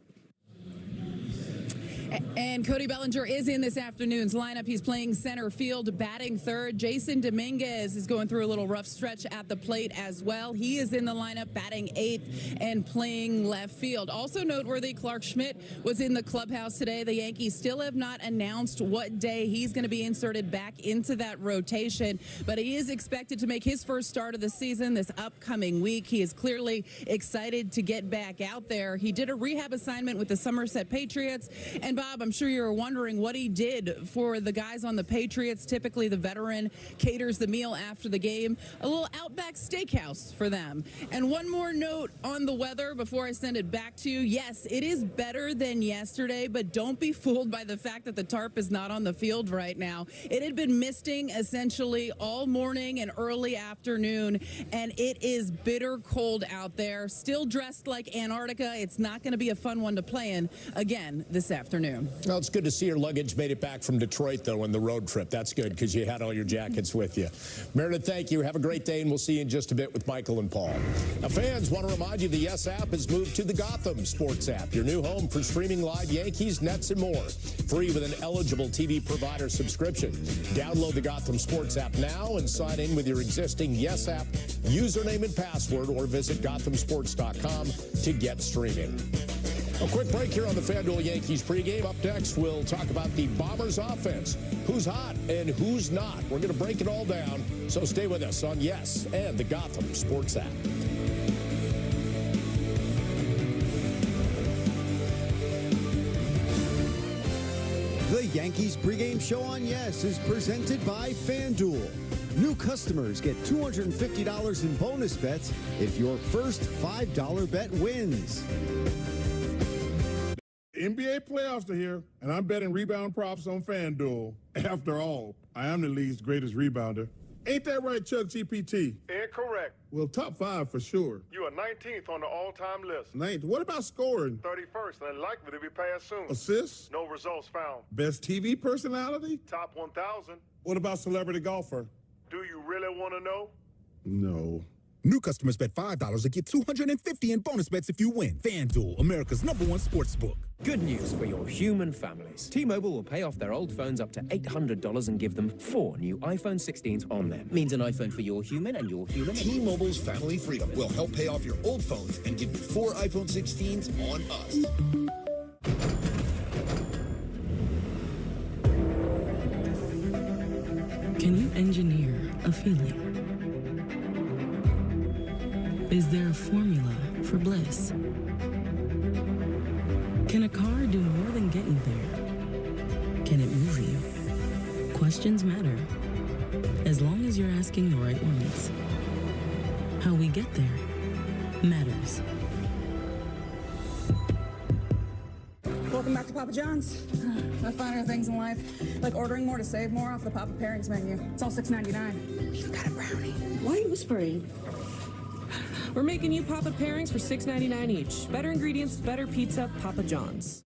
Speaker 9: And Cody Bellinger is in this afternoon's lineup. He's playing center field, batting third. Jason Dominguez is going through a little rough stretch at the plate as well. He is in the lineup, batting 8th and playing left field. Also noteworthy, Clark Schmidt was in the clubhouse today. The Yankees still have not announced what day he's going to be inserted back into that rotation, but he is expected to make his first start of the season this upcoming week. He is clearly excited to get back out there. He did a rehab assignment with the Somerset Patriots, and Bob, I'm sure you're wondering what he did for the guys on the Patriots. Typically, the veteran caters the meal after the game. A little Outback Steakhouse for them. And one more note on the weather before I send it back to you. Yes, it is better than yesterday, but don't be fooled by the fact that the tarp is not on the field right now. It had been misting essentially all morning and early afternoon, and it is bitter cold out there. Still dressed like Antarctica. It's not going to be a fun one to play in again this afternoon. afternoon.
Speaker 21: Well, it's good to see your luggage made it back from Detroit, though, on the road trip. That's good because you had all your jackets with you. Meredith, thank you. Have a great day, and we'll see you in just a bit with Michael and Paul. Now, fans, want to remind you the Yes app has moved to the Gotham Sports app, your new home for streaming live Yankees, Nets, and more. Free with an eligible TV provider subscription. Download the Gotham Sports app now and sign in with your existing Yes app username and password, or visit GothamSports.com to get streaming. A quick break here on the FanDuel Yankees pregame. Up next, we'll talk about the Bombers offense. Who's hot and who's not? We're going to break it all down, so stay with us on Yes and the Gotham Sports app.
Speaker 4: The Yankees pregame show on Yes is presented by FanDuel. New customers get $250 in bonus bets if your first $5 bet wins.
Speaker 17: NBA playoffs are here, and I'm betting rebound props on FanDuel. After all, I am the league's greatest rebounder. Ain't that right, Chuck GPT?
Speaker 22: Incorrect.
Speaker 17: Well, top 5 for sure.
Speaker 22: You are 19th on the all-time list.
Speaker 17: 9th. What about scoring?
Speaker 22: 31st and likely to be passed soon.
Speaker 17: Assists?
Speaker 22: No results found.
Speaker 17: Best TV personality?
Speaker 22: Top 1,000.
Speaker 17: What about celebrity golfer?
Speaker 22: Do you really want to know?
Speaker 17: No.
Speaker 23: New customers bet $5 and get $250 in bonus bets if you win. FanDuel, America's #1 sportsbook.
Speaker 24: Good news for your human families. T-Mobile will pay off their old phones up to $800 and give them 4 new iPhone 16s on them.
Speaker 25: Means an iPhone for your human and your human.
Speaker 26: T-Mobile's Family Freedom will help pay off your old phones and give you 4 iPhone 16s on us.
Speaker 16: Can you engineer a feeling? Is there a formula for bliss? Can a car do more than get you there? Can it move you? Questions matter, as long as you're asking the right ones. How we get there matters.
Speaker 28: Welcome back to Papa John's. I find things in life, like ordering more to save more off the Papa Pairings menu. It's all $6.99. You've got a brownie.
Speaker 29: Why are you whispering?
Speaker 30: We're making you Papa Pairings for $6.99 each. Better ingredients, better pizza, Papa John's.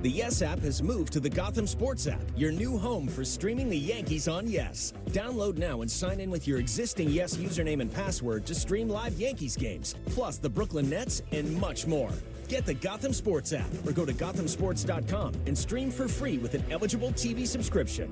Speaker 13: The Yes app has moved to the Gotham Sports app, your new home for streaming the Yankees on Yes. Download now and sign in with your existing Yes username and password to stream live Yankees games, plus the Brooklyn Nets and much more. Get the Gotham Sports app or go to GothamSports.com and stream for free with an eligible TV subscription.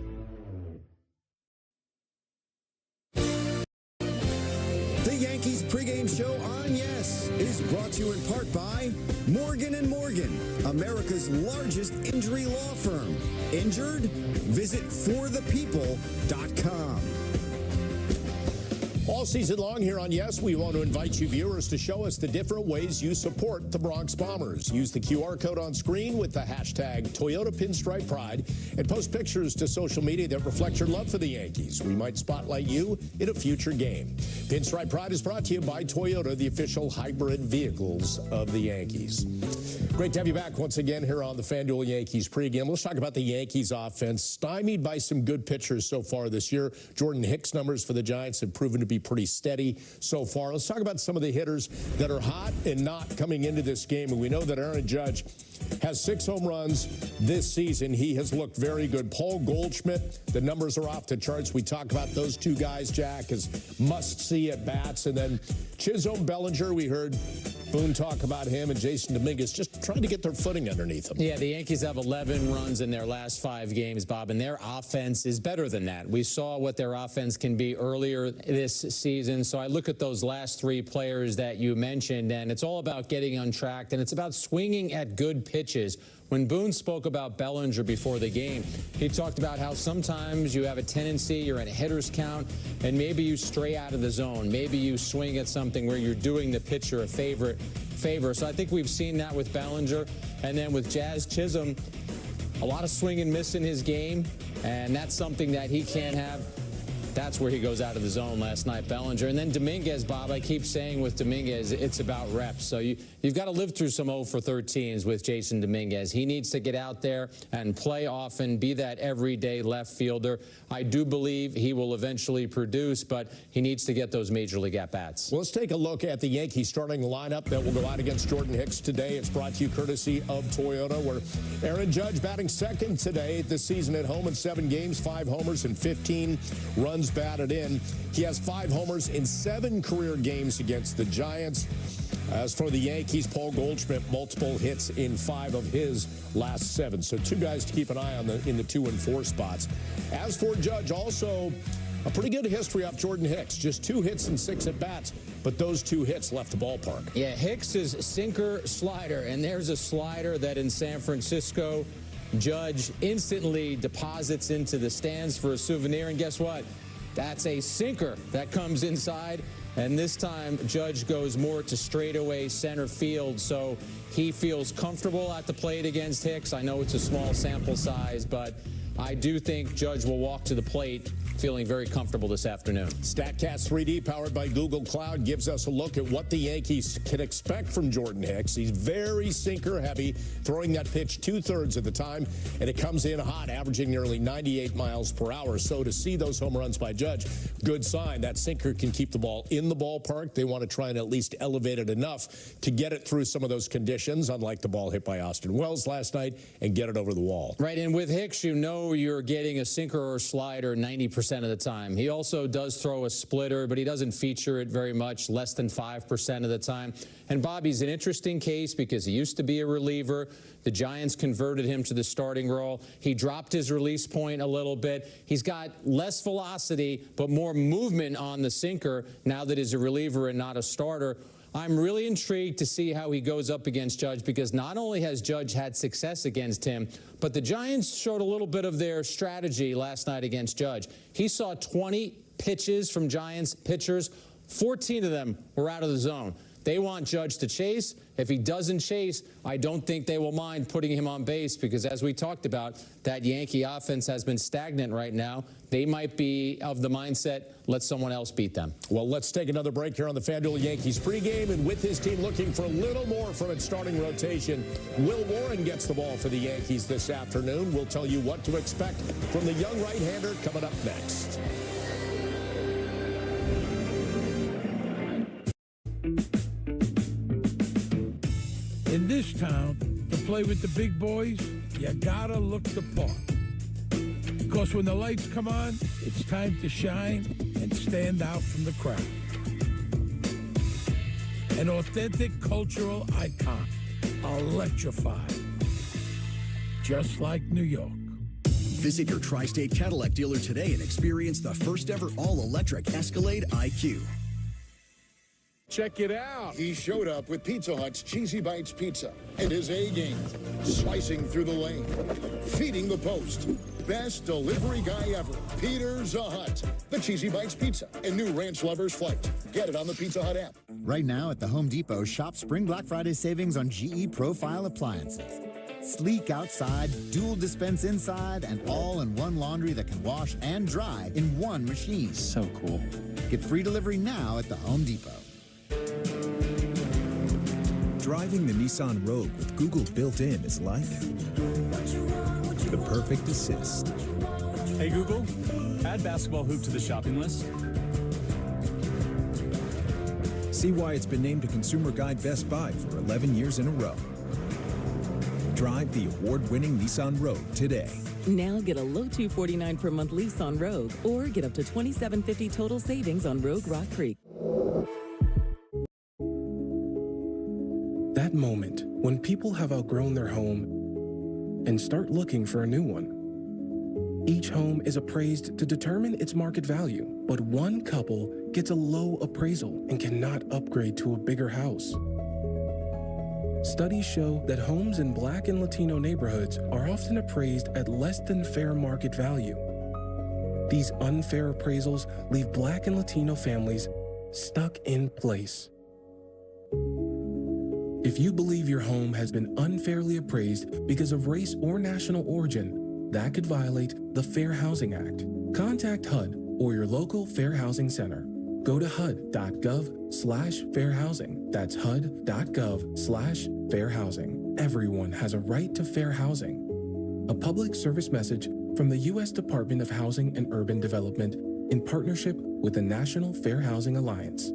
Speaker 4: The Yankees pregame show on Yes is brought to you in part by Morgan & Morgan, America's largest injury law firm. Injured? Visit forthepeople.com.
Speaker 21: All season long here on Yes, we want to invite you viewers to show us the different ways you support the Bronx Bombers. Use the QR code on screen with the hashtag Toyota Pinstripe Pride and post pictures to social media that reflect your love for the Yankees. We might spotlight you in a future game. Pinstripe Pride is brought to you by Toyota, the official hybrid vehicles of the Yankees. Great to have you back once again here on the FanDuel Yankees pregame. Let's talk about the Yankees offense. Stymied by some good pitchers so far this year. Jordan Hicks' numbers for the Giants have proven to be pretty steady so far. Let's talk about some of the hitters that are hot and not coming into this game. And we know that Aaron Judge has 6 home runs this season. He has looked very good. Paul Goldschmidt, the numbers are off the charts. We talk about those two guys, Jack, as must-see at-bats. And then Chisholm, Bellinger, we heard Boone talk about him, and Jason Dominguez just trying to get their footing underneath them.
Speaker 27: Yeah, the Yankees have 11 runs in their last 5 games, Bob, and their offense is better than that. We saw what their offense can be earlier this season. So I look at those last 3 players that you mentioned, and it's all about getting on track, and it's about swinging at good pitches. When Boone spoke about Bellinger before the game, he talked about how sometimes you have a tendency, you're in a hitter's count, and maybe you stray out of the zone. Maybe you swing at something where you're doing the pitcher a favor. So I think we've seen that with Bellinger. And then with Jazz Chisholm, a lot of swing and miss in his game, and that's something that he can't have. That's where he goes out of the zone last night, Bellinger. And then Dominguez, Bob, I keep saying with Dominguez, it's about reps. So you've got to live through some 0 for 13s with Jason Dominguez. He needs to get out there and play often, be that everyday left fielder. I do believe he will eventually produce, but he needs to get those major league at-bats.
Speaker 21: Well, let's take a look at the Yankees starting lineup that will go out against Jordan Hicks today. It's brought to you courtesy of Toyota, where Aaron Judge batting second today this season at home in 7 games, 5 homers and 15 runs batted in. He has 5 homers in 7 career games against the Giants. As for the Yankees, Paul Goldschmidt, multiple hits in 5 of his last 7. So 2 guys to keep an eye on in the 2 and 4 spots. As for Judge, also a pretty good history off Jordan Hicks. Just 2 hits and 6 at-bats, but those 2 hits left the ballpark.
Speaker 27: Yeah, Hicks is sinker slider, and there's a slider that in San Francisco, Judge instantly deposits into the stands for a souvenir, and guess what? That's a sinker that comes inside, and this time Judge goes more to straightaway center field, so he feels comfortable at the plate against Hicks. I know it's a small sample size, but I do think Judge will walk to the plate feeling very comfortable this afternoon.
Speaker 21: StatCast 3D, powered by Google Cloud, gives us a look at what the Yankees can expect from Jordan Hicks. He's very sinker heavy, throwing that pitch 2/3 of the time, and it comes in hot, averaging nearly 98 miles per hour. So to see those home runs by Judge, good sign. That sinker can keep the ball in the ballpark. They want to try and at least elevate it enough to get it through some of those conditions, unlike the ball hit by Austin Wells last night, and get it over the wall.
Speaker 27: Right, and with Hicks, you know you're getting a sinker or slider 90% of the time. He also does throw a splitter, but he doesn't feature it very much, less than 5% of the time. And Bobby's an interesting case because he used to be a reliever. The Giants converted him to the starting role. He dropped his release point a little bit. He's got less velocity, but more movement on the sinker now that he's a reliever and not a starter. I'm really intrigued to see how he goes up against Judge, because not only has Judge had success against him, but the Giants showed a little bit of their strategy last night against Judge. He saw 20 pitches from Giants pitchers. 14 of them were out of the zone. They want Judge to chase. If he doesn't chase, I don't think they will mind putting him on base, because as we talked about, that Yankee offense has been stagnant right now. They might be of the mindset, let someone else beat them.
Speaker 21: Well, let's take another break here on the FanDuel Yankees pregame, and with his team looking for a little more from its starting rotation, Will Warren gets the ball for the Yankees this afternoon. We'll tell you what to expect from the young right-hander coming up next.
Speaker 2: In this town, to play with the big boys, you gotta look the part. Because when the lights come on, it's time to shine and stand out from the crowd. An authentic cultural icon, electrified, just like New York.
Speaker 5: Visit your Tri-State Cadillac dealer today and experience the first ever all-electric Escalade IQ.
Speaker 17: Check it out. He showed up with Pizza Hut's Cheesy Bites Pizza and his A-game, slicing through the lane, feeding the post. Best delivery guy ever, Peter Zahut. The Cheesy Bites Pizza and new Ranch Lovers Flight. Get it on the Pizza Hut app.
Speaker 4: Right now at the Home Depot, shop Spring Black Friday savings on GE Profile appliances. Sleek outside, dual dispense inside, and all-in-one laundry that can wash and dry in one machine.
Speaker 19: So cool.
Speaker 4: Get free delivery now at the Home Depot.
Speaker 13: Driving the Nissan Rogue with Google built in is like the perfect assist.
Speaker 6: Hey Google, add basketball hoop to the shopping list.
Speaker 13: See why it's been named a Consumer Guide Best Buy for 11 years in a row. Drive the award-winning Nissan Rogue today.
Speaker 16: Now get a low $249 per month lease on Rogue, or get up to $2,750 total savings on Rogue Rock Creek.
Speaker 7: That moment when people have outgrown their home and start looking for a new one. Each home is appraised to determine its market value, but one couple gets a low appraisal and cannot upgrade to a bigger house. Studies show that homes in Black and Latino neighborhoods are often appraised at less than fair market value. These unfair appraisals leave Black and Latino families stuck in place. If you believe your home has been unfairly appraised because of race or national origin, that could violate the Fair Housing Act. Contact HUD or your local Fair Housing Center. Go to HUD.gov/fairhousing. That's HUD.gov/fairhousing. Everyone has a right to fair housing. A public service message from the U.S. Department of Housing and Urban Development in partnership with the National Fair Housing Alliance.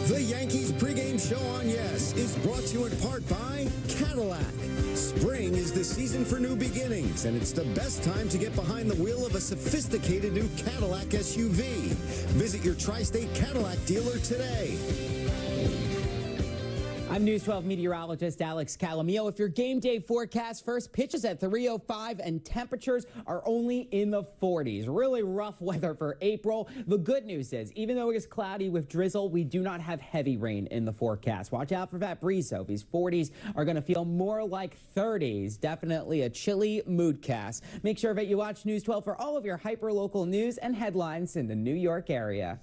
Speaker 4: The Yankees pregame show on Yes is brought to you in part by Cadillac. Spring is the season for new beginnings, and it's the best time to get behind the wheel of a sophisticated new Cadillac SUV. Visit your Tri-State Cadillac dealer today.
Speaker 1: I'm News 12 meteorologist Alex Calamio. If your game day forecast, first pitch is at 3:05 and temperatures are only in the 40s. Really rough weather for April. The good news is, even though it is cloudy with drizzle, we do not have heavy rain in the forecast. Watch out for that breeze, though. These 40s are going to feel more like 30s. Definitely a chilly mood cast. Make sure that you watch News 12 for all of your hyper-local news and headlines in the New York area.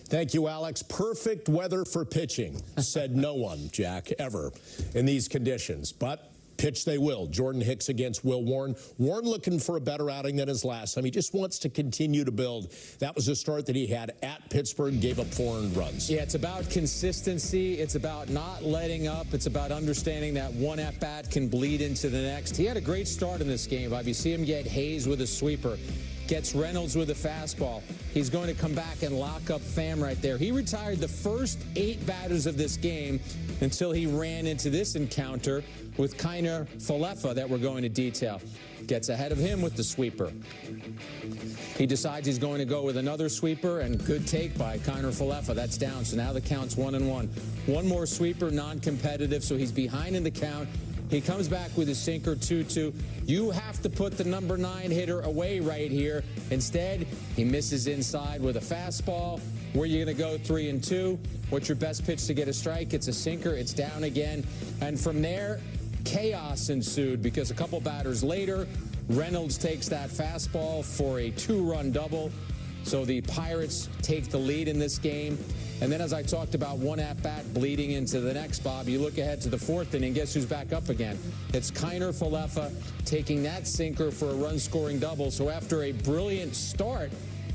Speaker 21: Thank you, Alex. Perfect weather for pitching, said no one, Jack, ever in these conditions. But pitch they will. Jordan Hicks against Will Warren. Warren looking for a better outing than his last time. He just wants to continue to build. That was a start that he had at Pittsburgh, gave up 4 earned runs.
Speaker 27: Yeah, it's about consistency. It's about not letting up. It's about understanding that one at-bat can bleed into the next. He had a great start in this game, Bob. You see him get Hayes with a sweeper. Gets Reynolds with a fastball. He's going to come back and lock up Pham right there. He retired the first 8 batters of this game until he ran into this encounter with Kiner Falefa that we're going to detail. Gets ahead of him with the sweeper. He decides he's going to go with another sweeper, and good take by Kiner Falefa. That's down, so now the count's 1-1. One more sweeper, non-competitive, so he's behind in the count. He comes back with his sinker, 2-2. You have to put the number 9 hitter away right here. Instead, he misses inside with a fastball. Where are you going to go, 3-2? What's your best pitch to get a strike? It's a sinker. It's down again. And from there, chaos ensued because a couple batters later, Reynolds takes that fastball for a 2-run double. So the Pirates take the lead in this game. And then, as I talked about, one at-bat bleeding into the next, Bob, you look ahead to the 4th inning, guess who's back up again? It's Kiner Falefa taking that sinker for a run-scoring double. So after a brilliant start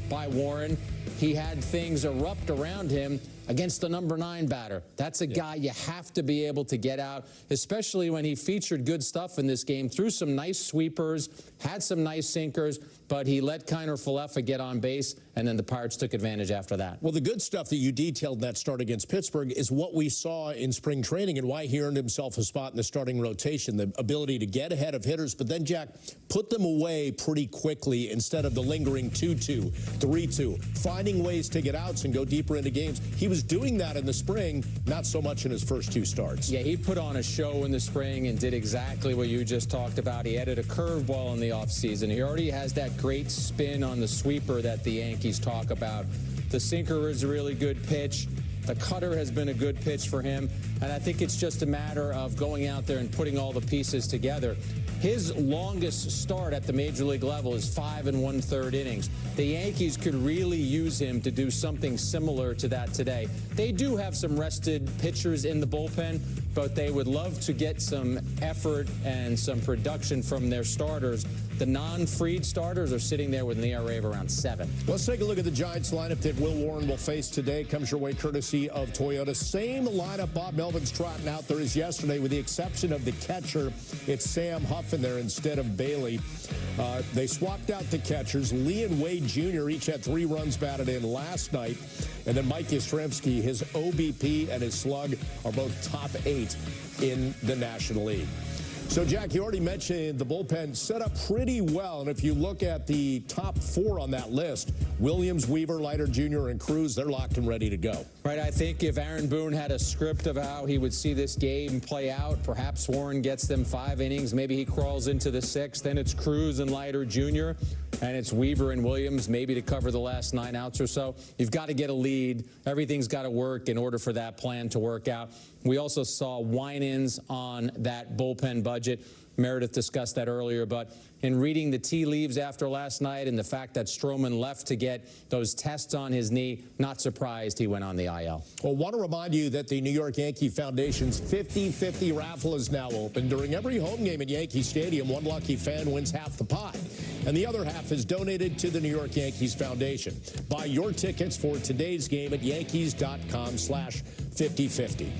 Speaker 27: by Warren, he had things erupt around him against the number 9 batter. That's a guy you have to be able to get out, especially when he featured good stuff in this game, threw some nice sweepers, had some nice sinkers, but he let Kiner Falefa get on base, and then the Pirates took advantage after that.
Speaker 21: Well, the good stuff that you detailed in that start against Pittsburgh is what we saw in spring training and why he earned himself a spot in the starting rotation, the ability to get ahead of hitters, but then, Jack, put them away pretty quickly instead of the lingering 2-2, 3-2, finding ways to get outs and go deeper into games. He was doing that in the spring, not so much in his first 2 starts.
Speaker 27: Yeah, he put on a show in the spring and did exactly what you just talked about. He added a curveball in the offseason. He already has that great spin on the sweeper that the Yankees talk about. The sinker is a really good pitch. The cutter has been a good pitch for him. And I think it's just a matter of going out there and putting all the pieces together. His longest start at the major league level is 5 1/3 innings. The Yankees could really use him to do something similar to that today. They do have some rested pitchers in the bullpen, but they would love to get some effort and some production from their starters. The non-freed starters are sitting there with an ERA of around 7.
Speaker 21: Let's take a look at the Giants lineup that Will Warren will face today. Comes your way courtesy of Toyota. Same lineup Bob Melvin's trotting out there as yesterday, with the exception of the catcher. It's Sam Huff in there instead of Bailey. They swapped out the catchers. Lee and Wade Jr. each had 3 runs batted in last night. And then Mike Yastrzemski, his OBP and his slug are both top 8 in the National League. So, Jack, you already mentioned the bullpen set up pretty well. And if you look at the top 4 on that list, Williams, Weaver, Leiter Jr., and Cruz, they're locked and ready to go.
Speaker 27: Right, I think if Aaron Boone had a script of how he would see this game play out, perhaps Warren gets them 5 innings. Maybe he crawls into the 6th. Then it's Cruz and Leiter Jr., and it's Weaver and Williams maybe to cover the last 9 outs or so. You've got to get a lead. Everything's got to work in order for that plan to work out. We also saw Winans on that bullpen budget. Meredith discussed that earlier, but in reading the tea leaves after last night and the fact that Stroman left to get those tests on his knee, not surprised he went on the IL.
Speaker 21: Well, want to remind you that the New York Yankee Foundation's 50-50 raffle is now open. During every home game at Yankee Stadium, one lucky fan wins half the pot, and the other half is donated to the New York Yankees Foundation. Buy your tickets for today's game at yankees.com/5050.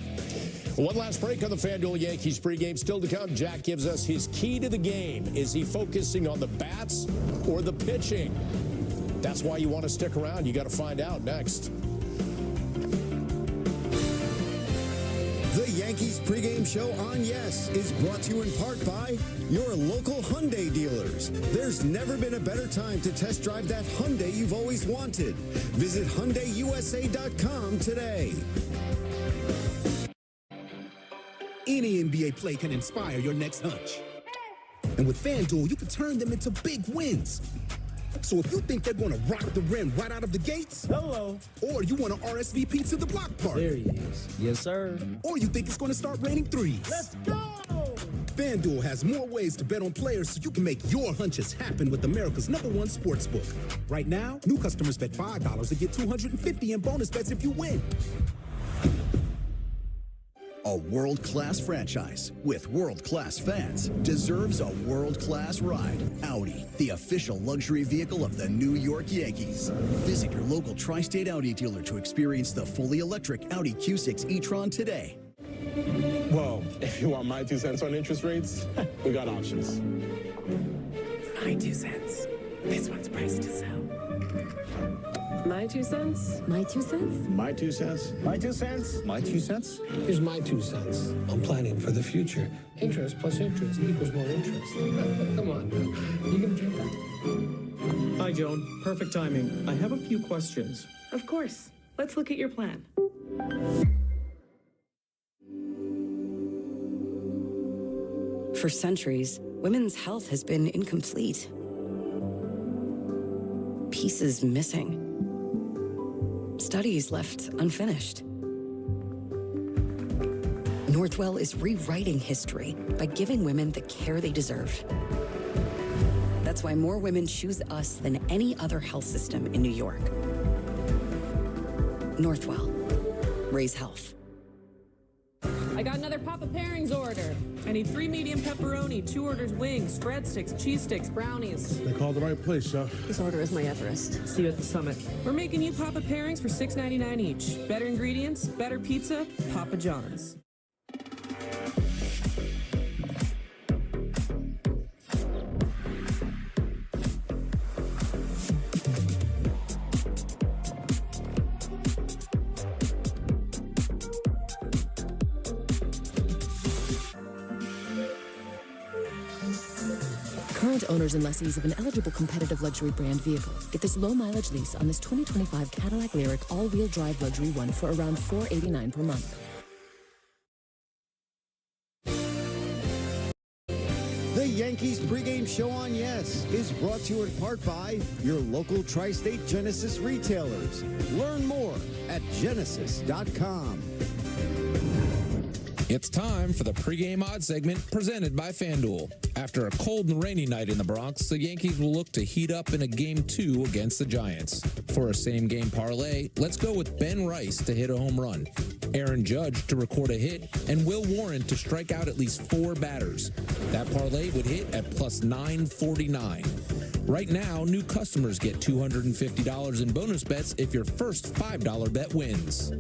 Speaker 21: One last break on the FanDuel Yankees pregame. Still to come, Jack gives us his key to the game. Is he focusing on the bats or the pitching? That's why you want to stick around. You got to find out next.
Speaker 4: The Yankees pregame show on Yes is brought to you in part by your local Hyundai dealers. There's never been a better time to test drive that Hyundai you've always wanted. Visit HyundaiUSA.com today.
Speaker 23: Any NBA play can inspire your next hunch. And with FanDuel, you can turn them into big wins. So if you think they're going to rock the rim right out of the gates, hello, or you want to RSVP to the block party.
Speaker 3: There he is. Yes, sir.
Speaker 23: Or you think it's going to start raining threes.
Speaker 3: Let's go!
Speaker 23: FanDuel has more ways to bet on players so you can make your hunches happen with America's #1 sportsbook. Right now, new customers bet $5 and get $250 in bonus bets if you win.
Speaker 5: A world-class franchise with world-class fans deserves a world-class ride. Audi, the official luxury vehicle of the New York Yankees. Visit your local tri-state Audi dealer to experience the fully electric Audi Q6 e-tron today.
Speaker 8: Well, if you want my 2 cents on interest rates, we got options.
Speaker 30: My 2 cents. This one's priced to sell. My 2 cents?
Speaker 3: My 2 cents?
Speaker 8: My 2 cents?
Speaker 3: My 2 cents?
Speaker 8: My 2 cents?
Speaker 3: Here's my 2 cents. I'm planning for the future. Interest plus interest equals more interest. Come on, man. You gonna drink that?
Speaker 10: Hi, Joan. Perfect timing. I have a few questions.
Speaker 30: Of course. Let's look at your plan.
Speaker 11: For centuries, women's health has been incomplete. Pieces missing. Studies left unfinished. Northwell is rewriting history by giving women the care they deserve. That's why more women choose us than any other health system in New York. Northwell. Raise health.
Speaker 30: I got another Papa Pairings order. I need 3 medium pepperoni, 2 orders wings, breadsticks, cheese sticks, brownies.
Speaker 2: They called the right place, Chef.
Speaker 30: This order is my Everest. See you at the summit. We're making you Papa Pairings for $6.99 each. Better ingredients, better pizza, Papa John's.
Speaker 12: Current owners and lessees of an eligible competitive luxury brand vehicle get this low mileage lease on this 2025 Cadillac Lyriq all-wheel drive luxury one for around $489 per month.
Speaker 4: The Yankees pregame show on Yes is brought to you in part by your local tri-state Genesis retailers. Learn more at genesis.com.
Speaker 14: It's time for the pregame odds segment presented by FanDuel. After a cold and rainy night in the Bronx, the Yankees will look to heat up in a Game 2 against the Giants. For a same-game parlay, let's go with Ben Rice to hit a home run, Aaron Judge to record a hit, and Will Warren to strike out at least 4 batters. That parlay would hit at plus 949. Right now, new customers get $250 in bonus bets if your first $5 bet wins.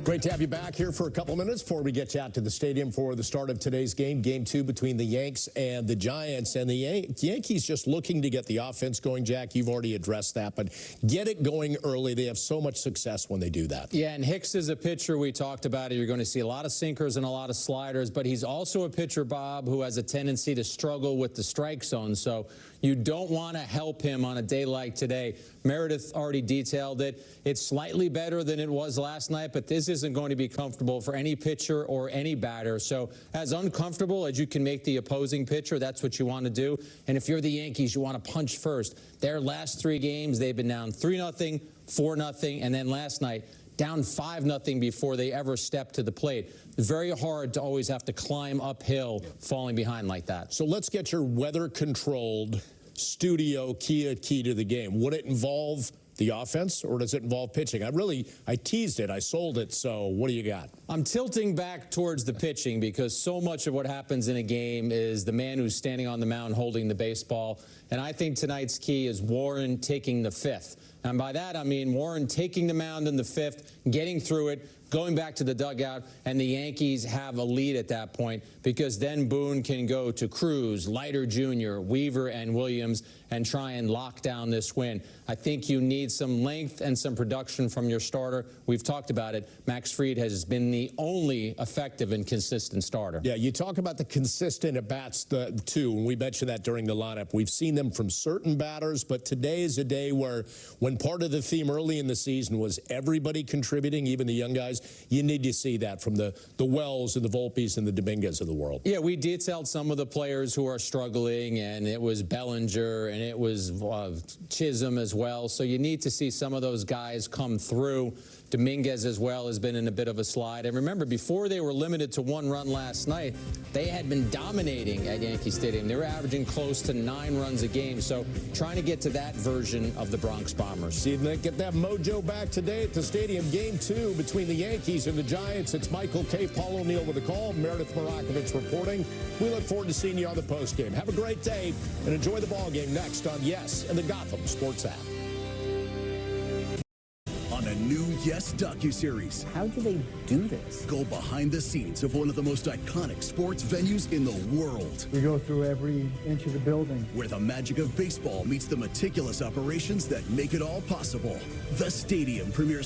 Speaker 21: Great to have you back here for a couple minutes before we get you out to the stadium for the start of today's game, Game 2 between the Yanks and the Giants. And the Yankees just looking to get the offense going. Jack, you've already addressed that, but get it going early. They have so much success when they do that.
Speaker 27: Yeah, and Hicks is a pitcher. We talked about it. You're going to see a lot of sinkers and a lot of sliders, but he's also a pitcher, Bob, who has a tendency to struggle with the strike zone. So you don't want to help him on a day like today. Meredith already detailed it. It's slightly better than it was last night, but this isn't going to be comfortable for any pitcher or any batter. So as uncomfortable as you can make the opposing pitcher, that's what you want to do. And if you're the Yankees, you want to punch first. Their last 3 games, they've been down 3-0, 4-0, and then last night, down 5-0 before they ever step to the plate. It's very hard to always have to climb uphill falling behind like that.
Speaker 21: So let's get your weather-controlled studio key to the game. Would it involve the offense, or does it involve pitching? I teased it. I sold it. So what do you got?
Speaker 27: I'm tilting back towards the pitching because so much of what happens in a game is the man who's standing on the mound holding the baseball. And I think tonight's key is Warren taking the fifth. And by that, I mean Warren taking the mound in the fifth, getting through it, going back to the dugout, and the Yankees have a lead at that point because then Boone can go to Cruz, Leiter Jr., Weaver, and Williams and try and lock down this win. I think you need some length and some production from your starter. We've talked about it. Max Fried has been the only effective and consistent starter.
Speaker 21: Yeah, you talk about the consistent at-bats, too, and we mentioned that during the lineup. We've seen them from certain batters, but today is a day where when part of the theme early in the season was everybody contributing, even the young guys, you need to see that from the Wells and the Volpes and the Dominguez of the world.
Speaker 27: Yeah, we detailed some of the players who are struggling, and it was Bellinger, and it was Chisholm as well. So you need to see some of those guys come through. Dominguez as well has been in a bit of a slide. And remember, before they were limited to 1 run last night, they had been dominating at Yankee Stadium. They were averaging close to 9 runs a game. So trying to get to that version of the Bronx Bombers.
Speaker 21: See if they get that mojo back today at the stadium. Game 2 between the Yankees and the Giants. It's Michael K. Paul O'Neill with the call. Meredith Marakovich reporting. We look forward to seeing you on the postgame. Have a great day and enjoy the ball game next on Yes and the Gotham Sports app.
Speaker 5: On a new Yes docuseries.
Speaker 9: How do they do this?
Speaker 5: Go behind the scenes of one of the most iconic sports venues in the world.
Speaker 15: We go through every inch of the building.
Speaker 5: Where the magic of baseball meets the meticulous operations that make it all possible. The Stadium premieres